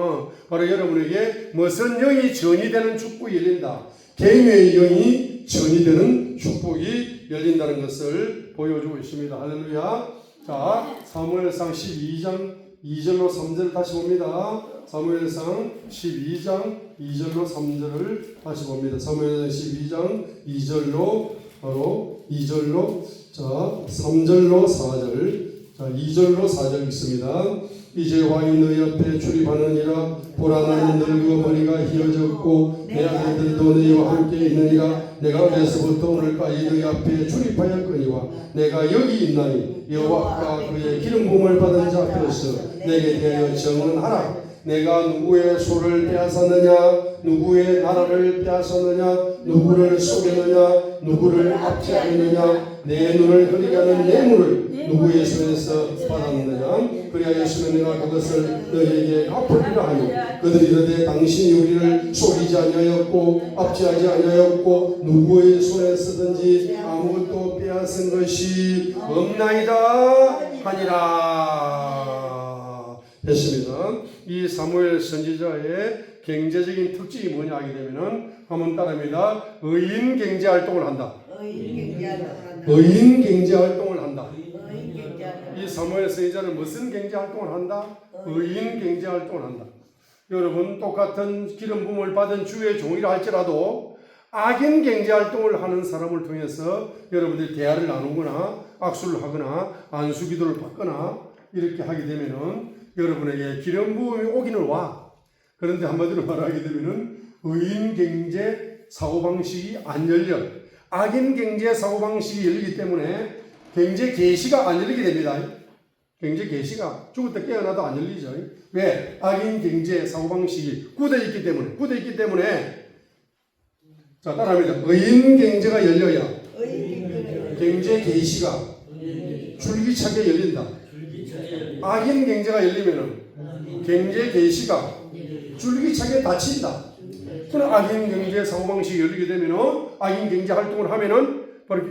A: 바로 여러분에게 무슨 영이 전이 되는 축복이 열린다. 개인의 영이 전이 되는 축복이 열린다는 것을 보여주고 있습니다. 할렐루야. 자, 사무엘상 12장 2절로 3절을 다시 봅니다. 사무엘상 12장 2절로 3절을 다시 봅니다. 사무엘상 12장 2절로 바로 2절로 자 3절로 4절 자 2절로 4절 있습니다. 이제 왕이 너희 앞에 출입하느니라. 보라 나는 늙어 머리가 휘어졌고 내 아들들도 너희와 함께 있느니라. 내가 어려서부터 오늘까지 너희 앞에 출입하였거니와 내가 여기 있나니 여호와가 그의 기름 부음을 받은 자 앞에서 내게 대하여 정언하라. 내가 누구의 소를 빼앗았느냐, 누구의 나라를 빼앗았느냐, 누구를 속였느냐, 누구를 압제하였느냐, 내 눈을 흐리게 하는 뇌물을 누구의 손에서 받았느냐. 그리하였으면 내가 그것을 너희에게 갚으리라 하니 그들이 이르되 당신이 우리를 속이지 아니하였고 압제하지 아니하였고 누구의 손에 쓰든지 아무것도 빼앗은 것이 없나이다 하니라 했습니다. 이 사무엘 선지자의 경제적인 특징이 뭐냐 하게 되면은 한번 따라합니다. 의인 경제 활동을 한다. 의인 경제 활동을 한다. 이 사무엘 선지자는 무슨 경제 활동을 한다? 의인 경제 활동을 한다. 여러분 똑같은 기름 부음을 받은 주의 종이라 할지라도 악인 경제 활동을 하는 사람을 통해서 여러분들이 대화를 나누거나 악수를 하거나 안수 기도를 받거나 이렇게 하게 되면은 여러분에게 기름 부음이 오기는 와. 그런데 한마디로 말하게 되면은 의인 경제 사고방식이 안 열려. 악인 경제 사고방식이 열리기 때문에 경제 계시가 안 열리게 됩니다. 경제 계시가 죽을 때 깨어나도 안 열리죠. 왜? 악인 경제 사고방식이 굳어있기 때문에 자 따라합니다. 의인 경제가 열려야 경제 계시가 줄기차게 열린다. 악인 경제가 열리면은 경제 계시가 줄기차게 닫힌다. 그럼 악인 경제 사고방식이 열리게 되면은 악인 경제 활동을 하면은 바로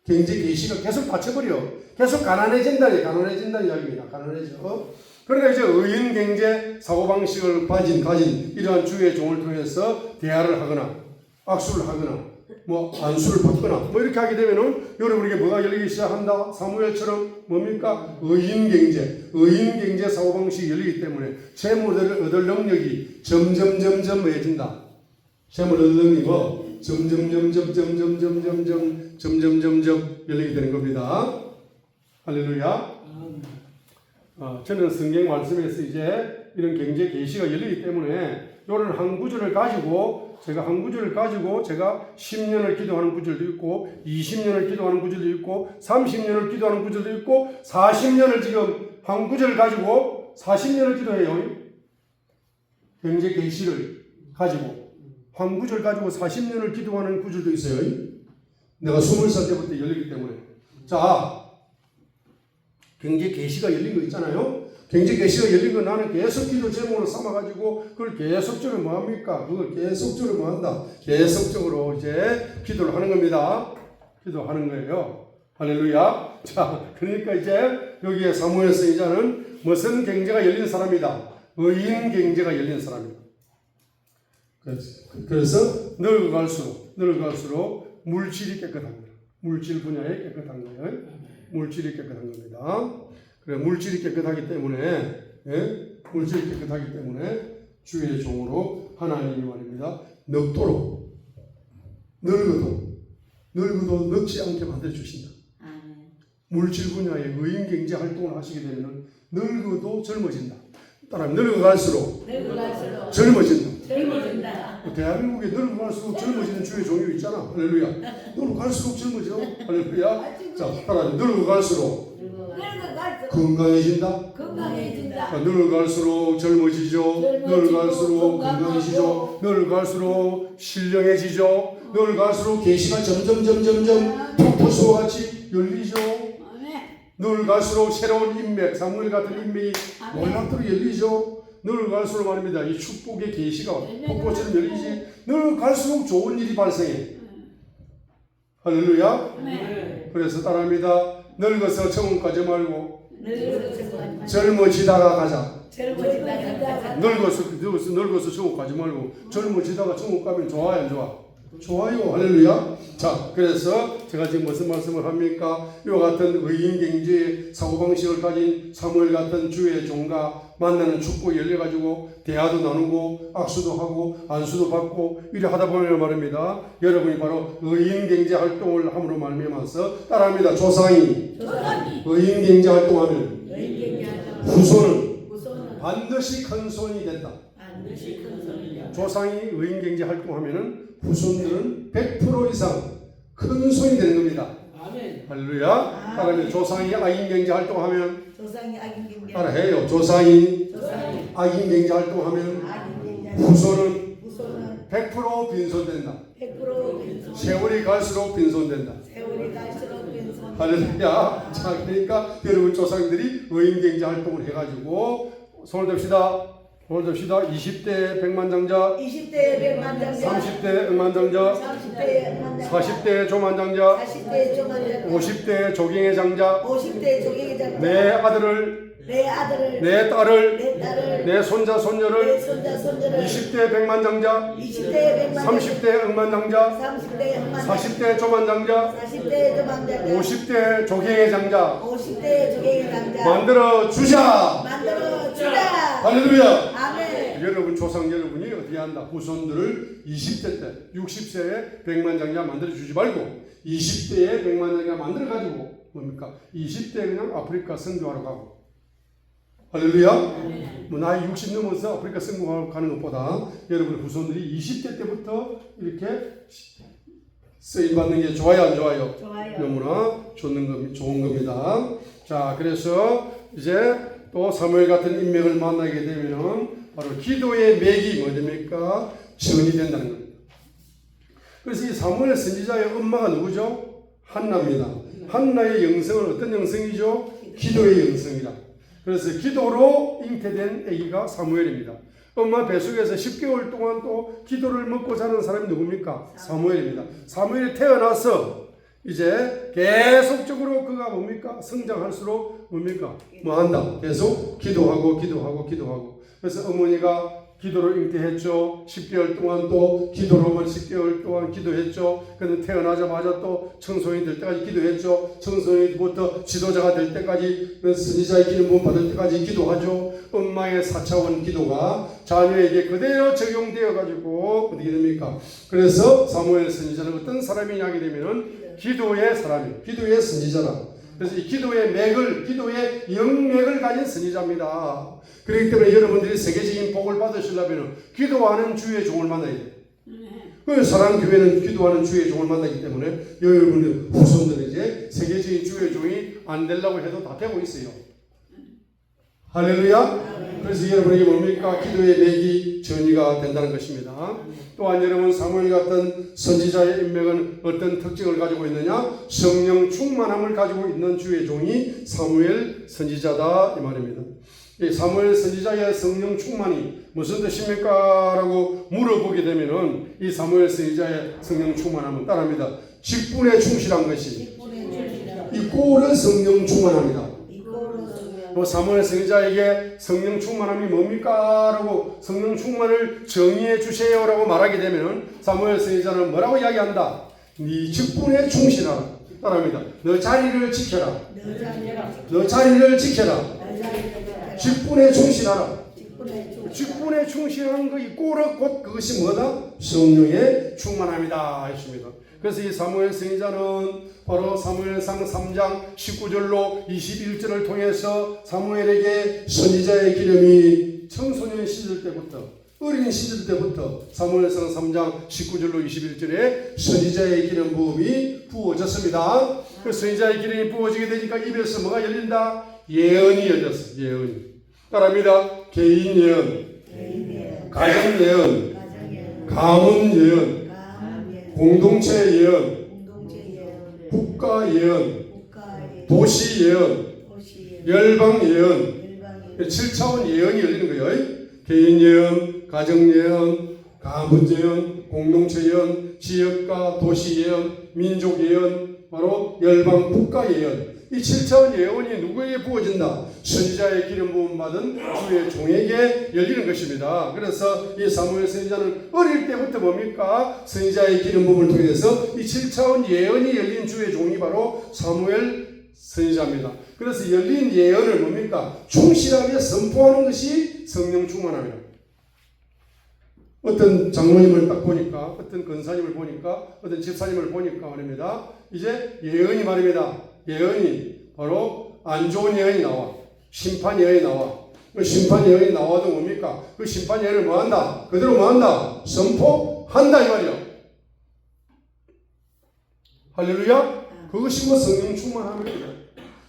A: 경제 계시가 계속 닫혀버려. 계속 가난해진다는 이야기입니다. 가난해져. 그러니까 이제 의인 경제 사고방식을 가진 이러한 주의 종을 통해서 대화를 하거나 악수를 하거나 뭐 안수를 받거나 뭐 이렇게 하게 되면은 여러분에게 뭐가 열리기 시작한다. 사무엘처럼 뭡니까? 의인 경제 사고방식이 열리기 때문에 재물을 얻을 능력이 점점 뭐해진다. 재물 얻을 능력이 뭐 점점 열리게 되는 겁니다. 할렐루야. 저는 성경 말씀에서 이제 이런 경제 계시가 열리기 때문에 이런 한 구절을 가지고 제가 10년을 기도하는 구절도 있고 20년을 기도하는 구절도 있고 30년을 기도하는 구절도 있고 40년을 지금 한 구절을 가지고 40년을 기도해요. 경제 계시를 가지고 한 구절 가지고 40년을 기도하는 구절도 있어요. 내가 20살 때부터 열리기 때문에. 자, 경제 계시가 열린 거 있잖아요. 경제 계시가 열린 거 나는 계속 기도 제목으로 삼아가지고 그걸 계속적으로 뭐합니까? 그걸 계속적으로 뭐한다? 계속적으로 이제 기도를 하는 겁니다. 기도하는 거예요. 할렐루야. 자, 그러니까 이제 여기에 사무엘 선지자는 무슨 경제가 열린 사람이다? 의인 경제가 열린 사람이다. 그래서 늙어갈수록 물질이 깨끗한 거예요. 물질 분야에 깨끗한 거예요. 물질이 깨끗한 겁니다. 그래 물질이 깨끗하기 때문에 주의 종으로 하나님이 말입니다. 늙도록 늙어도 늙지 않게 만들어 주신다. 물질 분야에 의인 경제 활동을 하시게 되면 늙어도 젊어진다. 따라하면 늙어갈수록 젊어진다. 대한민국에 늙어갈수록 젊어지는 주의 종이 있잖아. 할렐루야. 늙어갈수록 젊어져. 할렐루야. 자, 따라하면 늙어갈수록 건강해진다. 늙어갈수록 젊어지죠. 늙어갈수록 건강해지죠. 늙어갈수록 신령해지죠. 늙어갈수록 계시가 점점 폭포수와 같이 열리죠. 늙어갈수록 새로운 인맥, 사무엘 같은 인맥이 놀랍도록 열리죠. 늙어갈수록 말입니다. 이 축복의 계시가 폭포처럼 열리지. 늙어갈수록 좋은 일이 발생해. 할렐루야. 그래서 따라합니다. 늙어서 천국 가지 말고 젊어지다가 가자. 늙어서 천국 가지 말고 젊어지다가 천국 가면 좋아요, 안 좋아? 좋아요. 할렐루야. 자, 그래서 제가 지금 무슨 말씀을 합니까? 이와 같은 의인 경제 사고방식을 가진 사무엘 같은 주의 종과 만나는 축복이 열려가지고 대화도 나누고 악수도 하고 안수도 받고 이래 하다 보면 말입니다. 여러분이 바로 의인 경제 활동을 함으로 말미암아서 따라합니다. 조상이 의인 경제 활동하면 후손은 반드시 큰 손이 된다. 조상이 의인 경제 활동하면은 후손들은 100% 이상 큰 손이 되는 겁니다.
C: 아멘.
A: 할렐루야. 따라하면 조상이 악인 경제 활동하면 따라해요. 조상이 악인 경제 활동하면
B: 악인 경제
A: 후손은
B: 후손은
A: 100% 빈손된다.
B: 100% 빈손.
A: 세월이 갈수록 빈손된다.
B: 세월이 갈수록 빈손.
A: 할렐루야. 자, 그러니까 여러분 조상들이 의인경제 활동을 해가지고 손을 듭시다. 손을 듭시다. 20대 백만장자,
B: 20대 백만장자,
A: 30대 억만장자,
B: 30대 억만장자,
A: 40대 조만장자,
B: 40대 조만장자,
A: 50대 조경의 장자,
B: 50대 조경의 장자,
A: 내 아들을,
B: 내 아들을,
A: 내 딸을,
B: 내 딸을,
A: 내 손자
B: 내
A: 손녀를
B: 손자 손녀를
A: 20대 백만장자,
B: 20대 백만장자,
A: 30대 억만장자,
B: 30대 억만장자,
A: 40대 조만장자,
B: 40대 조만장자,
A: 50대 조경의 장자
B: 50대 조경의 장자
A: 만들어 주자.
B: 만들어 주라.
A: 할렐루야.
B: 아멘.
A: 여러분 조상 여러분이 어떻게 한다? 후손들을 20대 때 60세에 백만장자 만들어 주지 말고 20대에 백만장자 만들어 가지고 뭡니까? 20대 그냥 아프리카 선교하러 가고. 할렐루야. 뭐 나이 60 넘어서 아프리카 선교하러 가는 것보다 여러분 후손들이 20대 때부터 이렇게 쓰임 받는 게 좋아요, 안 좋아요?
B: 좋아요.
A: 너무나 좋은 겁니다. 자, 그래서 이제 또 사무엘 같은 인맥을 만나게 되면은 바로 기도의 맥이 뭐 됩니까? 전이 된다는 겁니다. 그래서 이 사무엘 선지자의 엄마가 누구죠? 한나입니다. 한나의 영성은 어떤 영성이죠? 기도의 영성이다. 그래서 기도로 잉태된 아기가 사무엘입니다. 엄마 뱃속에서 10개월 동안 또 기도를 먹고 자는 사람이 누굽니까? 사무엘입니다. 사무엘이 태어나서 이제 계속적으로 그가 뭡니까? 성장할수록 뭡니까? 뭐 한다? 계속 기도하고. 그래서 어머니가 기도로 잉태했죠. 10개월 동안 또 기도로만 10개월 동안 기도했죠. 그는 태어나자마자 또 청소년이 될 때까지 기도했죠. 청소년부터 지도자가 될 때까지 선지자의 기름 부음 받을 때까지 기도하죠. 엄마의 4차원 기도가 자녀에게 그대로 적용되어 가지고 어떻게 됩니까? 그래서 사무엘 선지자는 어떤 사람이냐 하게 되면은 기도의 사람이에요. 기도의 선지자라. 그래서 이 기도의 맥을, 기도의 영맥을 가진 선지자입니다. 그렇기 때문에 여러분들이 세계적인 복을 받으시려면 기도하는 주의 종을 만나야 돼요. 그 사랑교회는 기도하는 주의 종을 만나기 때문에 여러분들 후손들은 이제 세계적인 주의 종이 안 되려고 해도 다 되고 있어요. 할렐루야. 그래서 여러분에게 뭡니까? 기도의 맥이 전이가 된다는 것입니다. 또한 여러분 사무엘 같은 선지자의 인맥은 어떤 특징을 가지고 있느냐? 성령 충만함을 가지고 있는 주의 종이 사무엘 선지자다 이 말입니다. 이 사무엘 선지자의 성령 충만이 무슨 뜻입니까? 라고 물어보게 되면은 이 사무엘 선지자의 성령 충만함은 따라합니다. 직분에 충실한 것이 이 꼴은 성령 충만합니다. 사무엘 선지자에게 성령 충만함이 뭡니까? 라고 성령 충만을 정의해 주세요 라고 말하게 되면 사무엘 선지자는 뭐라고 이야기한다? 네 직분에 충실하라. 따라합니다. 너 자리를 지켜라. 너 자리를 지켜라. 직분에 충실하라. 직분에 충실한 그 이 꼴은 곧 그것이 뭐다? 성령의 충만함이다 했습니다. 그래서 이 사무엘 선지자는 바로 사무엘상 3장 19절로 21절을 통해서 사무엘에게 선지자의 기름이 청소년 시절 때부터 어린 시절 때부터 사무엘상 3장 19절로 21절에 선지자의 기름 부음이 부어졌습니다. 그 선지자의 기름이 부어지게 되니까 입에서 뭐가 열린다? 예언이 열렸어. 예언이. 따라합니다. 개인 예언, 가정 예언, 가문 예언, 공동체 예언, 국가 예언, 도시 예언, 열방 예언, 7차원 예언이 열리는 거예요. 개인 예언, 가정 예언, 가문 예언, 공동체 예언, 지역과 도시 예언, 민족 예언, 바로 열방 국가 예언. 이 7차원 예언이 누구에게 부어진다? 선지자의 기름 부음 받은 주의 종에게 열리는 것입니다. 그래서 이 사무엘 선지자는 어릴 때부터 뭡니까? 선지자의 기름 부음을 통해서 이 7차원 예언이 열린 주의 종이 바로 사무엘 선지자입니다. 그래서 열린 예언을 뭡니까? 충실하게 선포하는 것이 성령 충만함이다. 어떤 장로님을 딱 보니까, 어떤 권사님을 보니까, 어떤 집사님을 보니까 말입니다. 이제 예언이 말입니다. 예언이 바로 안 좋은 예언이 나와. 심판 예언이 나와. 그 심판 예언이 나와도 뭡니까? 그 심판 예언을 뭐 한다? 그대로 뭐 한다? 선포한다 이 말이야. 할렐루야? 그것이 뭐 성령 충만함입니다.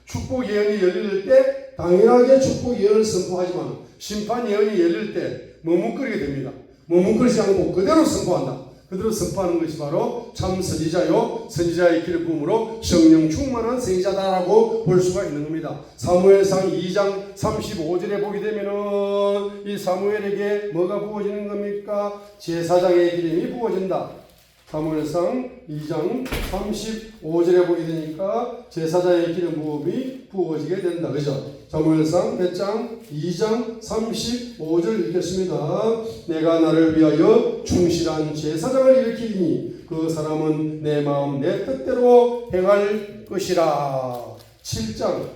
A: 축복 예언이 열릴 때 당연하게 축복 예언을 선포하지만 심판 예언이 열릴 때 머뭇거리게 됩니다. 머뭇거리지 않고 그대로 선포한다. 그대로 선포하는 것이 바로 참 선지자요 선지자의 길을 부음으로 성령 충만한 선지자다라고 볼 수가 있는 겁니다. 사무엘상 2장 35절에 보게 되면은 이 사무엘에게 뭐가 부어지는 겁니까? 제사장의 기름이 부어진다. 사무엘상 2장 35절에 보게 되니까 제사장의 기름 부음이 부어지게 된다. 그죠? 사무엘상 몇 장? 2장 35절 읽겠습니다. 내가 나를 위하여 충실한 제사장을 일으키니 그 사람은 내 마음 내 뜻대로 행할 것이라. 7장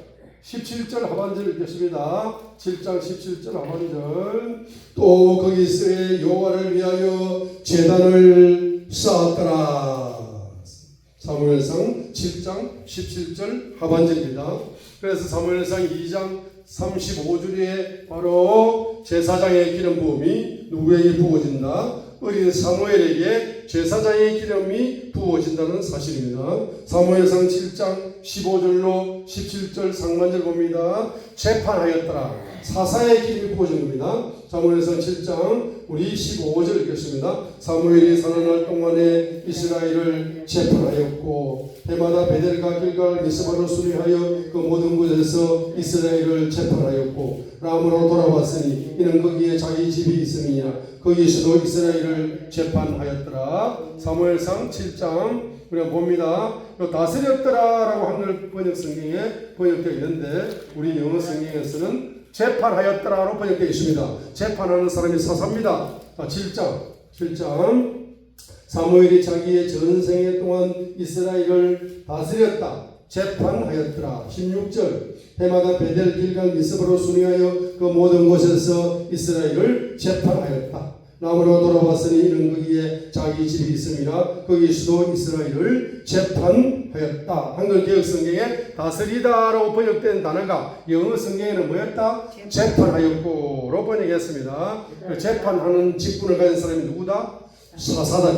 A: 17절 하반절 읽겠습니다. 7장 17절 하반절. 또 거기서 여호와를 위하여 제단을 쌓았더라. 사무엘상 7장 17절 하반절입니다. 그래서 사무엘상 2장 35절에 바로 제사장의 기름 부음이 누구에게 부어진다? 어린 사무엘에게 제사장의 기름이 부어진다는 사실입니다. 사무엘상 7장 15절로 17절 상반절 봅니다. 재판하였더라. 사사의 기름이 부어진 겁니다. 사무엘상 7장 우리 15절 읽겠습니다. 사무엘이 사는 날 동안에 이스라엘을 재판하였고 해마다 베델과 길갈 미스바로 수리하여 그 모든 곳에서 이스라엘을 재판하였고 람으로 돌아왔으니 이는 거기에 자기 집이 있음이니라. 거기서도 이스라엘을 재판하였더라. 사무엘상 7장 우리가 봅니다. 다스렸더라라고 한글 번역 성경에 번역되어 있는데 우리 영어 성경에서는 재판하였더라로 번역되어 있습니다. 재판하는 사람이 사사입니다. 7장 사무엘이 자기의 전생애 동안 이스라엘을 다스렸다. 재판하였더라. 16절 해마다 베델 길갈 미스바로 순회하여 그 모든 곳에서 이스라엘을 재판하였다. 남으로 돌아왔으니 이는 거기에 자기 집이 있음이라. 거기서도 이스라엘을 재판하였다. 한글 개혁 성경에 다스리다라고 번역된 단어가 영어 성경에는 뭐였다? 재판하였고로 번역했습니다. 재판하는 직분을 가진 사람이 누구다? 사사다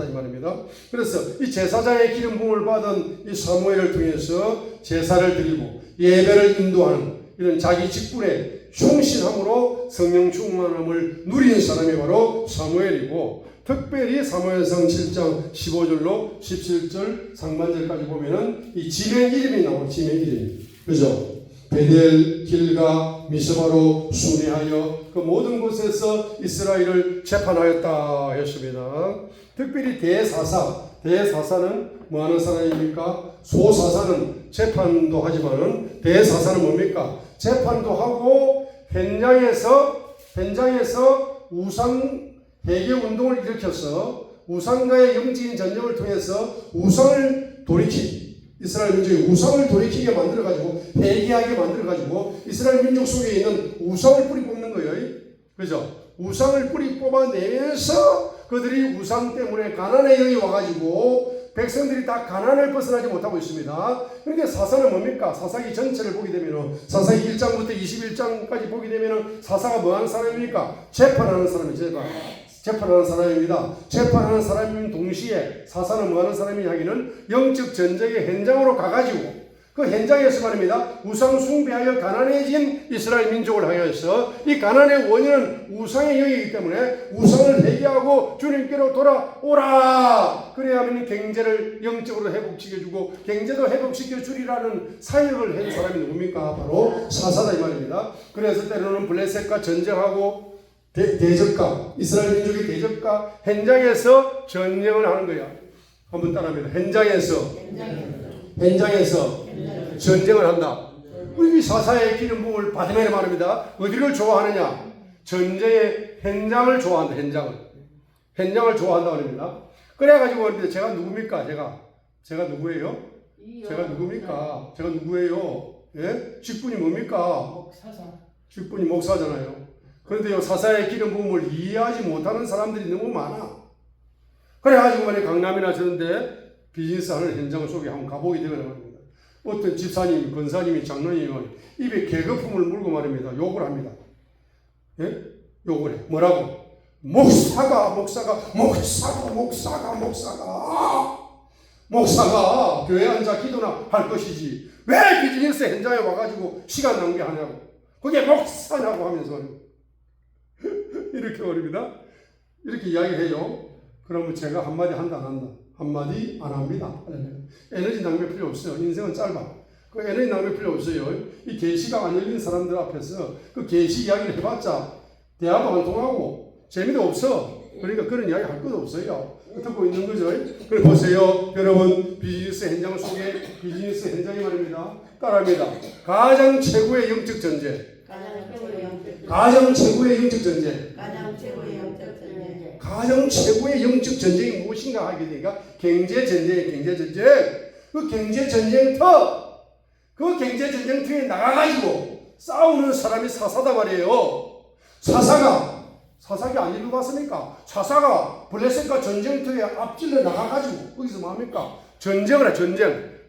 A: 이 말입니다. 그래서 이 제사장의 기름 부음을 받은 이 사무엘을 통해서 제사를 드리고 예배를 인도하는 이런 자기 직분에 충실함으로 성령 충만함을 누리는 사람이 바로 사무엘이고, 특별히 사무엘상 7장 15절로 17절 상반절까지 보면은 이 지명 이름이 나오고 지명 이름, 그죠? 베델, 길가, 미스바로 순회하여 그 모든 곳에서 이스라엘을 재판하였다 했습니다. 특별히 대사사는 뭐하는 사람입니까? 소사사는 재판도 하지만은 대사사는 뭡니까? 재판도 하고 현장에서 우상 해계 운동을 일으켜서 우상과의 영적인 전쟁을 통해서 우상을 이스라엘 민족의 우상을 돌이키게 만들어가지고 회개하게 만들어가지고 이스라엘 민족 속에 있는 우상을 뿌리 뽑는 거예요. 그죠? 우상을 뿌리 뽑아내면서 그들이 우상 때문에 가난의 영이 와가지고 백성들이 다 가난을 벗어나지 못하고 있습니다. 그러니까 사사는 뭡니까? 사사기 전체를 보게 되면 사사기 1장부터 21장까지 보게 되면 사사가 뭐하는 사람입니까? 재판하는 사람입니다. 재판하는 사람인 동시에 사사는 뭐하는 사람이냐 하기는 영적 전쟁의 현장으로 가가지고 그 현장에서 말입니다. 우상 숭배하여 가난해진 이스라엘 민족을 향해서 이 가난의 원인은 우상의 영이기 때문에 우상을 회개하고 주님께로 돌아오라. 그래야만 경제를 영적으로 회복시켜주고 경제도 회복시켜주리라는 사역을 한 사람이 누굽니까? 바로 사사다 이 말입니다. 그래서 때로는 블레셋과 전쟁하고 대적과 이스라엘 민족의 대적과 현장에서 전쟁을 하는 거야. 한번 따라합니다. 현장에서 전쟁을 한다. 우리 사사의 기름 부음을 받으면 말입니다. 어디를 좋아하느냐? 전쟁의 현장을 좋아한다. 현장을 좋아한다 말입니다. 그래가지고 제가 누굽니까? 제가 누구예요? 제가 누굽니까? 제가 누구예요? 예? 직분이 뭡니까? 직분이 목사잖아요. 그런데 이 사사의 기름 부음을 이해하지 못하는 사람들이 너무 많아. 그래가지고 만약 강남이나 저런데 비즈니스 하는 현장 속에 한번 가보게 되면 말입니다. 어떤 집사님, 권사님이, 장로님이 입에 계급품을 물고 말입니다. 욕을 합니다. 예? 욕을 해. 뭐라고? 목사가 목사가 교회에 앉아 기도나 할 것이지 왜 비즈니스 현장에 와가지고 시간 낭비하냐고. 그게 목사냐고 하면서 이렇게 어립니다. 이렇게 이야기해요. 그러면 제가 한마디 한다 안 한다? 한마디 안 합니다. 에너지 낭비 필요 없어요. 인생은 짧아. 그 에너지 낭비 필요 없어요. 이 계시가 안 열린 사람들 앞에서 그 계시 이야기를 해봤자 대화도 안 통하고 재미도 없어. 그러니까 그런 이야기 할 것도 없어요. 듣고 있는 거죠. 그래 보세요. 여러분 비즈니스 현장 속에 비즈니스 현장이 말입니다. 따라합니다. 가장 최고의 영적 전쟁. 가장 최고의 영적 전쟁.
B: 가장 최고의 영적 전쟁.
A: 가장 최고의 영적 전쟁이 무엇인가 하게 되니까 경제 전쟁이에요. 경제 전쟁. 그 경제 전쟁터, 그 경제 전쟁터에 나가가지고 싸우는 사람이 사사다 말이에요. 사사가 안 읽어봤습니까? 사사가 블레셋과 전쟁터에 앞질러 나가가지고 거기서 뭐합니까? 전쟁을 해.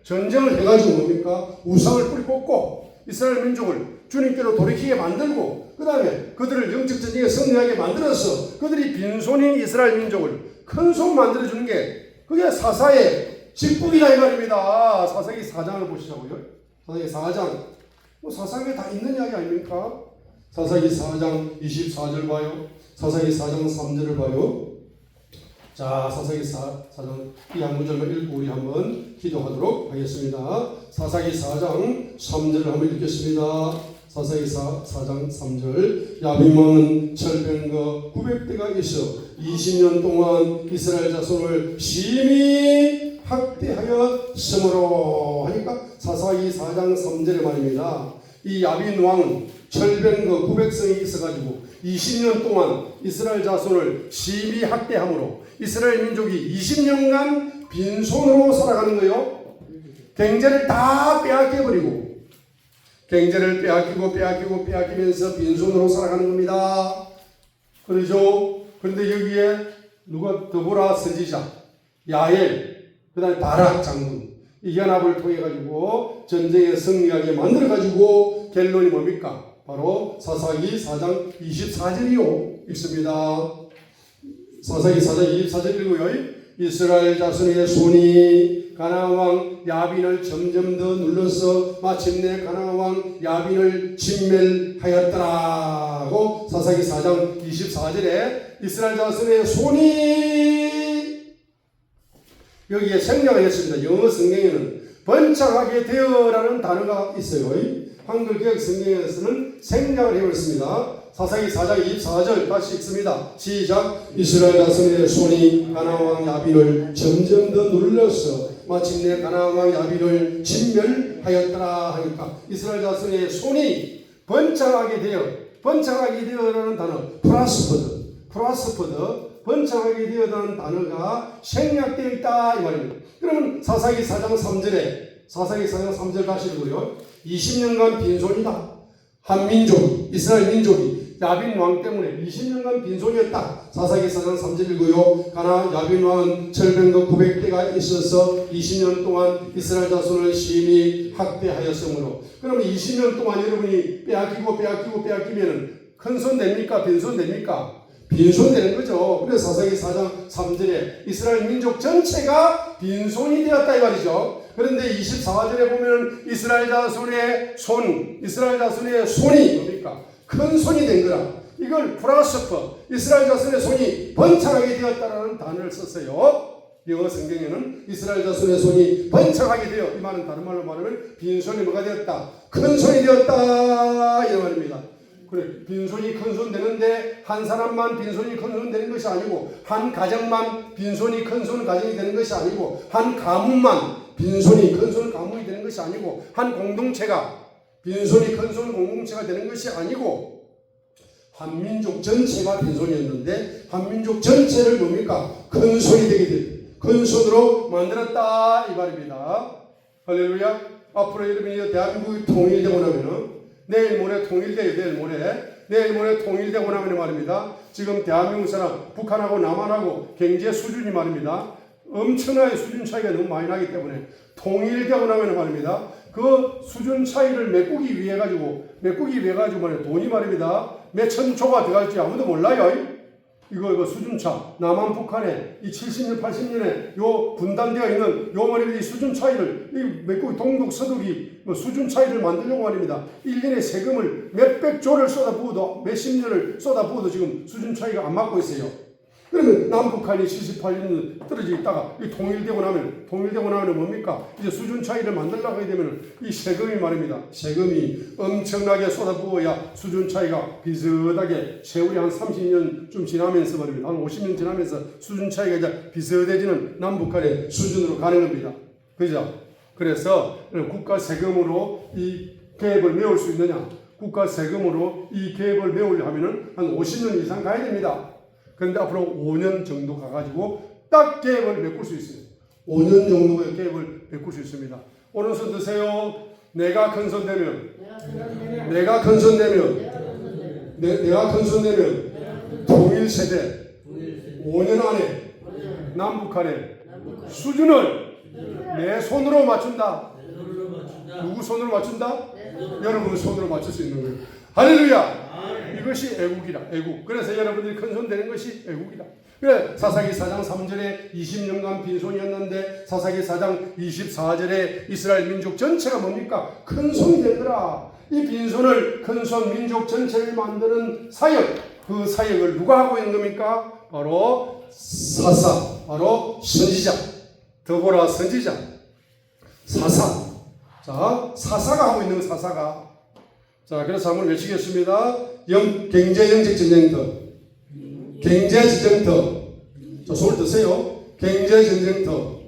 A: 전쟁을 해가지고 뭡니까? 우상을 뿌리 뽑고 이스라엘 민족을 주님께로 돌이키게 만들고 그 다음에 그들을 영적 전쟁에 승리하게 만들어서 그들이 빈손인 이스라엘 민족을 큰손 만들어주는 게 그게 사사의 직분이다 이 말입니다. 사사기 4장을 보시자고요. 사사기 4장. 뭐 사사기에 다 있는 이야기 아닙니까? 사사기 4장 24절 봐요. 사사기 4장 3절을 봐요. 자, 사사기 4장 이 한 구절만 읽고 우리 한번 기도하도록 하겠습니다. 사사기 4장 3절을 한번 읽겠습니다. 사사기 4장 3절. 야빈 왕은 철병거 900대가 있어 20년 동안 이스라엘 자손을 심히 학대하였으므로 하니까 사사기 4장 3절의 말입니다. 이 야빈 왕은 철병거 900성이 있어가지고 20년 동안 이스라엘 자손을 심히 학대함으로 이스라엘 민족이 20년간 빈손으로 살아가는 거예요. 경제를 다 빼앗겨버리고 경제를 빼앗기면서 빈손으로 살아가는 겁니다. 그렇죠? 그런데 여기에 누가 드보라 선지자, 야엘, 그 다음에 바락 장군 이 연합을 통해 가지고 전쟁에 승리하게 만들어 가지고 결론이 뭡니까? 바로 사사기 4장 24절이요. 있습니다. 사사기 4장 24절 읽고요. 이스라엘 자손의 손이 가나안 왕 야빈을 점점 더 눌러서 마침내 가나안 왕 야빈을 진멸하였더라고. 사사기 4장 24절에 이스라엘 자손의 손이 여기에 생략을 했습니다. 영어 성경에는 번창하게 되어라는 단어가 있어요. 한글 개혁 성경에서는 생략을 해버렸습니다. 사사기 4장 24절 다시 읽습니다. 시작. 이스라엘 자손의 손이 가나안 왕 야빈을 점점 더 눌러서 마침내 가나안 왕 야빈을 진멸하였더라 하니까 이스라엘 자손의 손이 번창하게 되어라는 단어 프라스퍼드 번창하게 되어라는 단어가 생략되어 있다 이 말입니다. 그러면 사사기 4장 3절 다시 읽고요. 20년간 빈손이다. 한민족 이스라엘 민족이 야빈 왕 때문에 20년간 빈손이었다. 사사기 4장 3절 읽고요. 가나 야빈 왕은 철병거 900대가 있어서 20년 동안 이스라엘 자손을 심히 학대하였으므로. 그러면 20년 동안 여러분이 빼앗기면 큰손 됩니까? 빈손 됩니까? 빈손 되는 거죠. 그래서 사사기 4장 3절에 이스라엘 민족 전체가 빈손이 되었다 이 말이죠. 그런데 24절에 보면 이스라엘 자손의 손이 뭡니까? 큰 손이 된 거라. 이걸 프라스퍼 이스라엘 자손의 손이 번창하게 되었다라는 단어를 썼어요. 영어 성경에는 이스라엘 자손의 손이 번창하게 되어 이 말은 다른 말로 말하면 빈손이 뭐가 되었다? 큰 손이 되었다 이 말입니다. 그래, 빈손이 큰손 되는데 한 사람만 빈손이 큰손 되는 것이 아니고 한 가정만 빈손이 큰손 가정이 되는 것이 아니고 한 가문만 빈손이 큰손 가문이 되는 것이 아니고 한 공동체가 빈손이 큰손 공동체가 되는 것이 아니고 한민족 전체가 빈손이었는데 한민족 전체를 뭡니까? 큰손이 되게 됐다. 큰손으로 만들었다 이 말입니다. 할렐루야. 앞으로 여러분이 대한민국이 통일되고 나면은 내일 모레 통일돼요. 내일 모레 통일되고 나면 말입니다. 지금 대한민국 사람 북한하고 남한하고 경제 수준이 말입니다. 엄청나게 수준 차이가 너무 많이 나기 때문에 통일되고 나면 말입니다. 그 수준 차이를 메꾸기 위해 가지고 말이야 돈이 말입니다. 몇 천조가 들어갈지 아무도 몰라요. 이거 수준차, 남한 북한에 이 70년, 80년에 요 분단되어 있는 요 말입니다. 이 수준 차이를, 이 몇국 동독 서독이 수준 차이를 만들려고 말입니다. 1년에 세금을 몇백 조를 쏟아부어도, 몇십 년을 쏟아부어도 지금 수준 차이가 안 맞고 있어요. 그러면 남북한이 78년 떨어져 있다가 이 통일되고 나면 뭡니까? 이제 수준 차이를 만들려고 하게 되면 이 세금이 말입니다. 세금이 엄청나게 쏟아부어야 수준 차이가 비슷하게 세월이 한 30년쯤 지나면서 말입니다. 한 50년 지나면서 수준 차이가 이제 비슷해지는 남북한의 수준으로 가는 겁니다. 그죠? 그래서 국가 세금으로 이 계획을 메울 수 있느냐? 국가 세금으로 이 계획을 메우려면 한 50년 이상 가야 됩니다. 그런데 앞으로 5년 정도 가가지고 딱 계획을 메꿀 수 있어요. 5년 정도의 계획을 메꿀 수 있습니다. 오른손 드세요. 내가 큰손되면 내가 큰손되면 통일세대 5년 안에 남북한의 수준을 내 손으로 맞춘다. 누구 손으로 맞춘다? 여러분 손으로 맞출 수 있는 거예요. 할렐루야! 이것이 애국이라, 애국. 그래서 여러분들이 큰손 되는 것이 애국이다. 그래, 사사기 4장 3절에 20년간 빈손이었는데 사사기 4장 24절에 이스라엘 민족 전체가 뭡니까? 큰손이 되더라. 이 빈손을 큰손 민족 전체를 만드는 사역, 그 사역을 누가 하고 있는 겁니까? 바로 사사, 바로 선지자, 더보라 선지자, 사사. 자, 사사가 하고 있는 사사가. 자, 그래서 한번 외치겠습니다. 경제 영적 전쟁터. 경제 전쟁터. 자, 손을 드세요. 경제 전쟁터.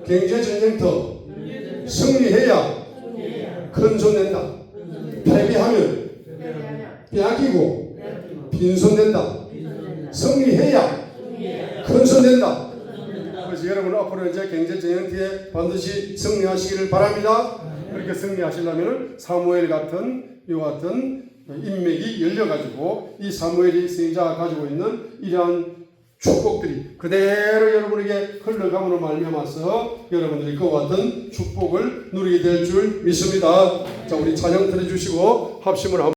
A: 경제 전쟁터. 승리해야 큰 손 된다. 패배하면 빼앗기고 빈손 된다. 승리해야 큰 손 된다. 그래서 여러분 앞으로 이제 경제 전쟁터에 반드시 승리하시기를 바랍니다. 그렇게 승리하시려면 사무엘 같은 이와 같은 인맥이 열려가지고 이 사무엘이 선지자가 가지고 있는 이러한 축복들이 그대로 여러분에게 흘러감으로 말미암아서 여러분들이 그와 같은 축복을 누리게 될 줄 믿습니다. 자, 우리 찬양 들어주시고 합심을 한번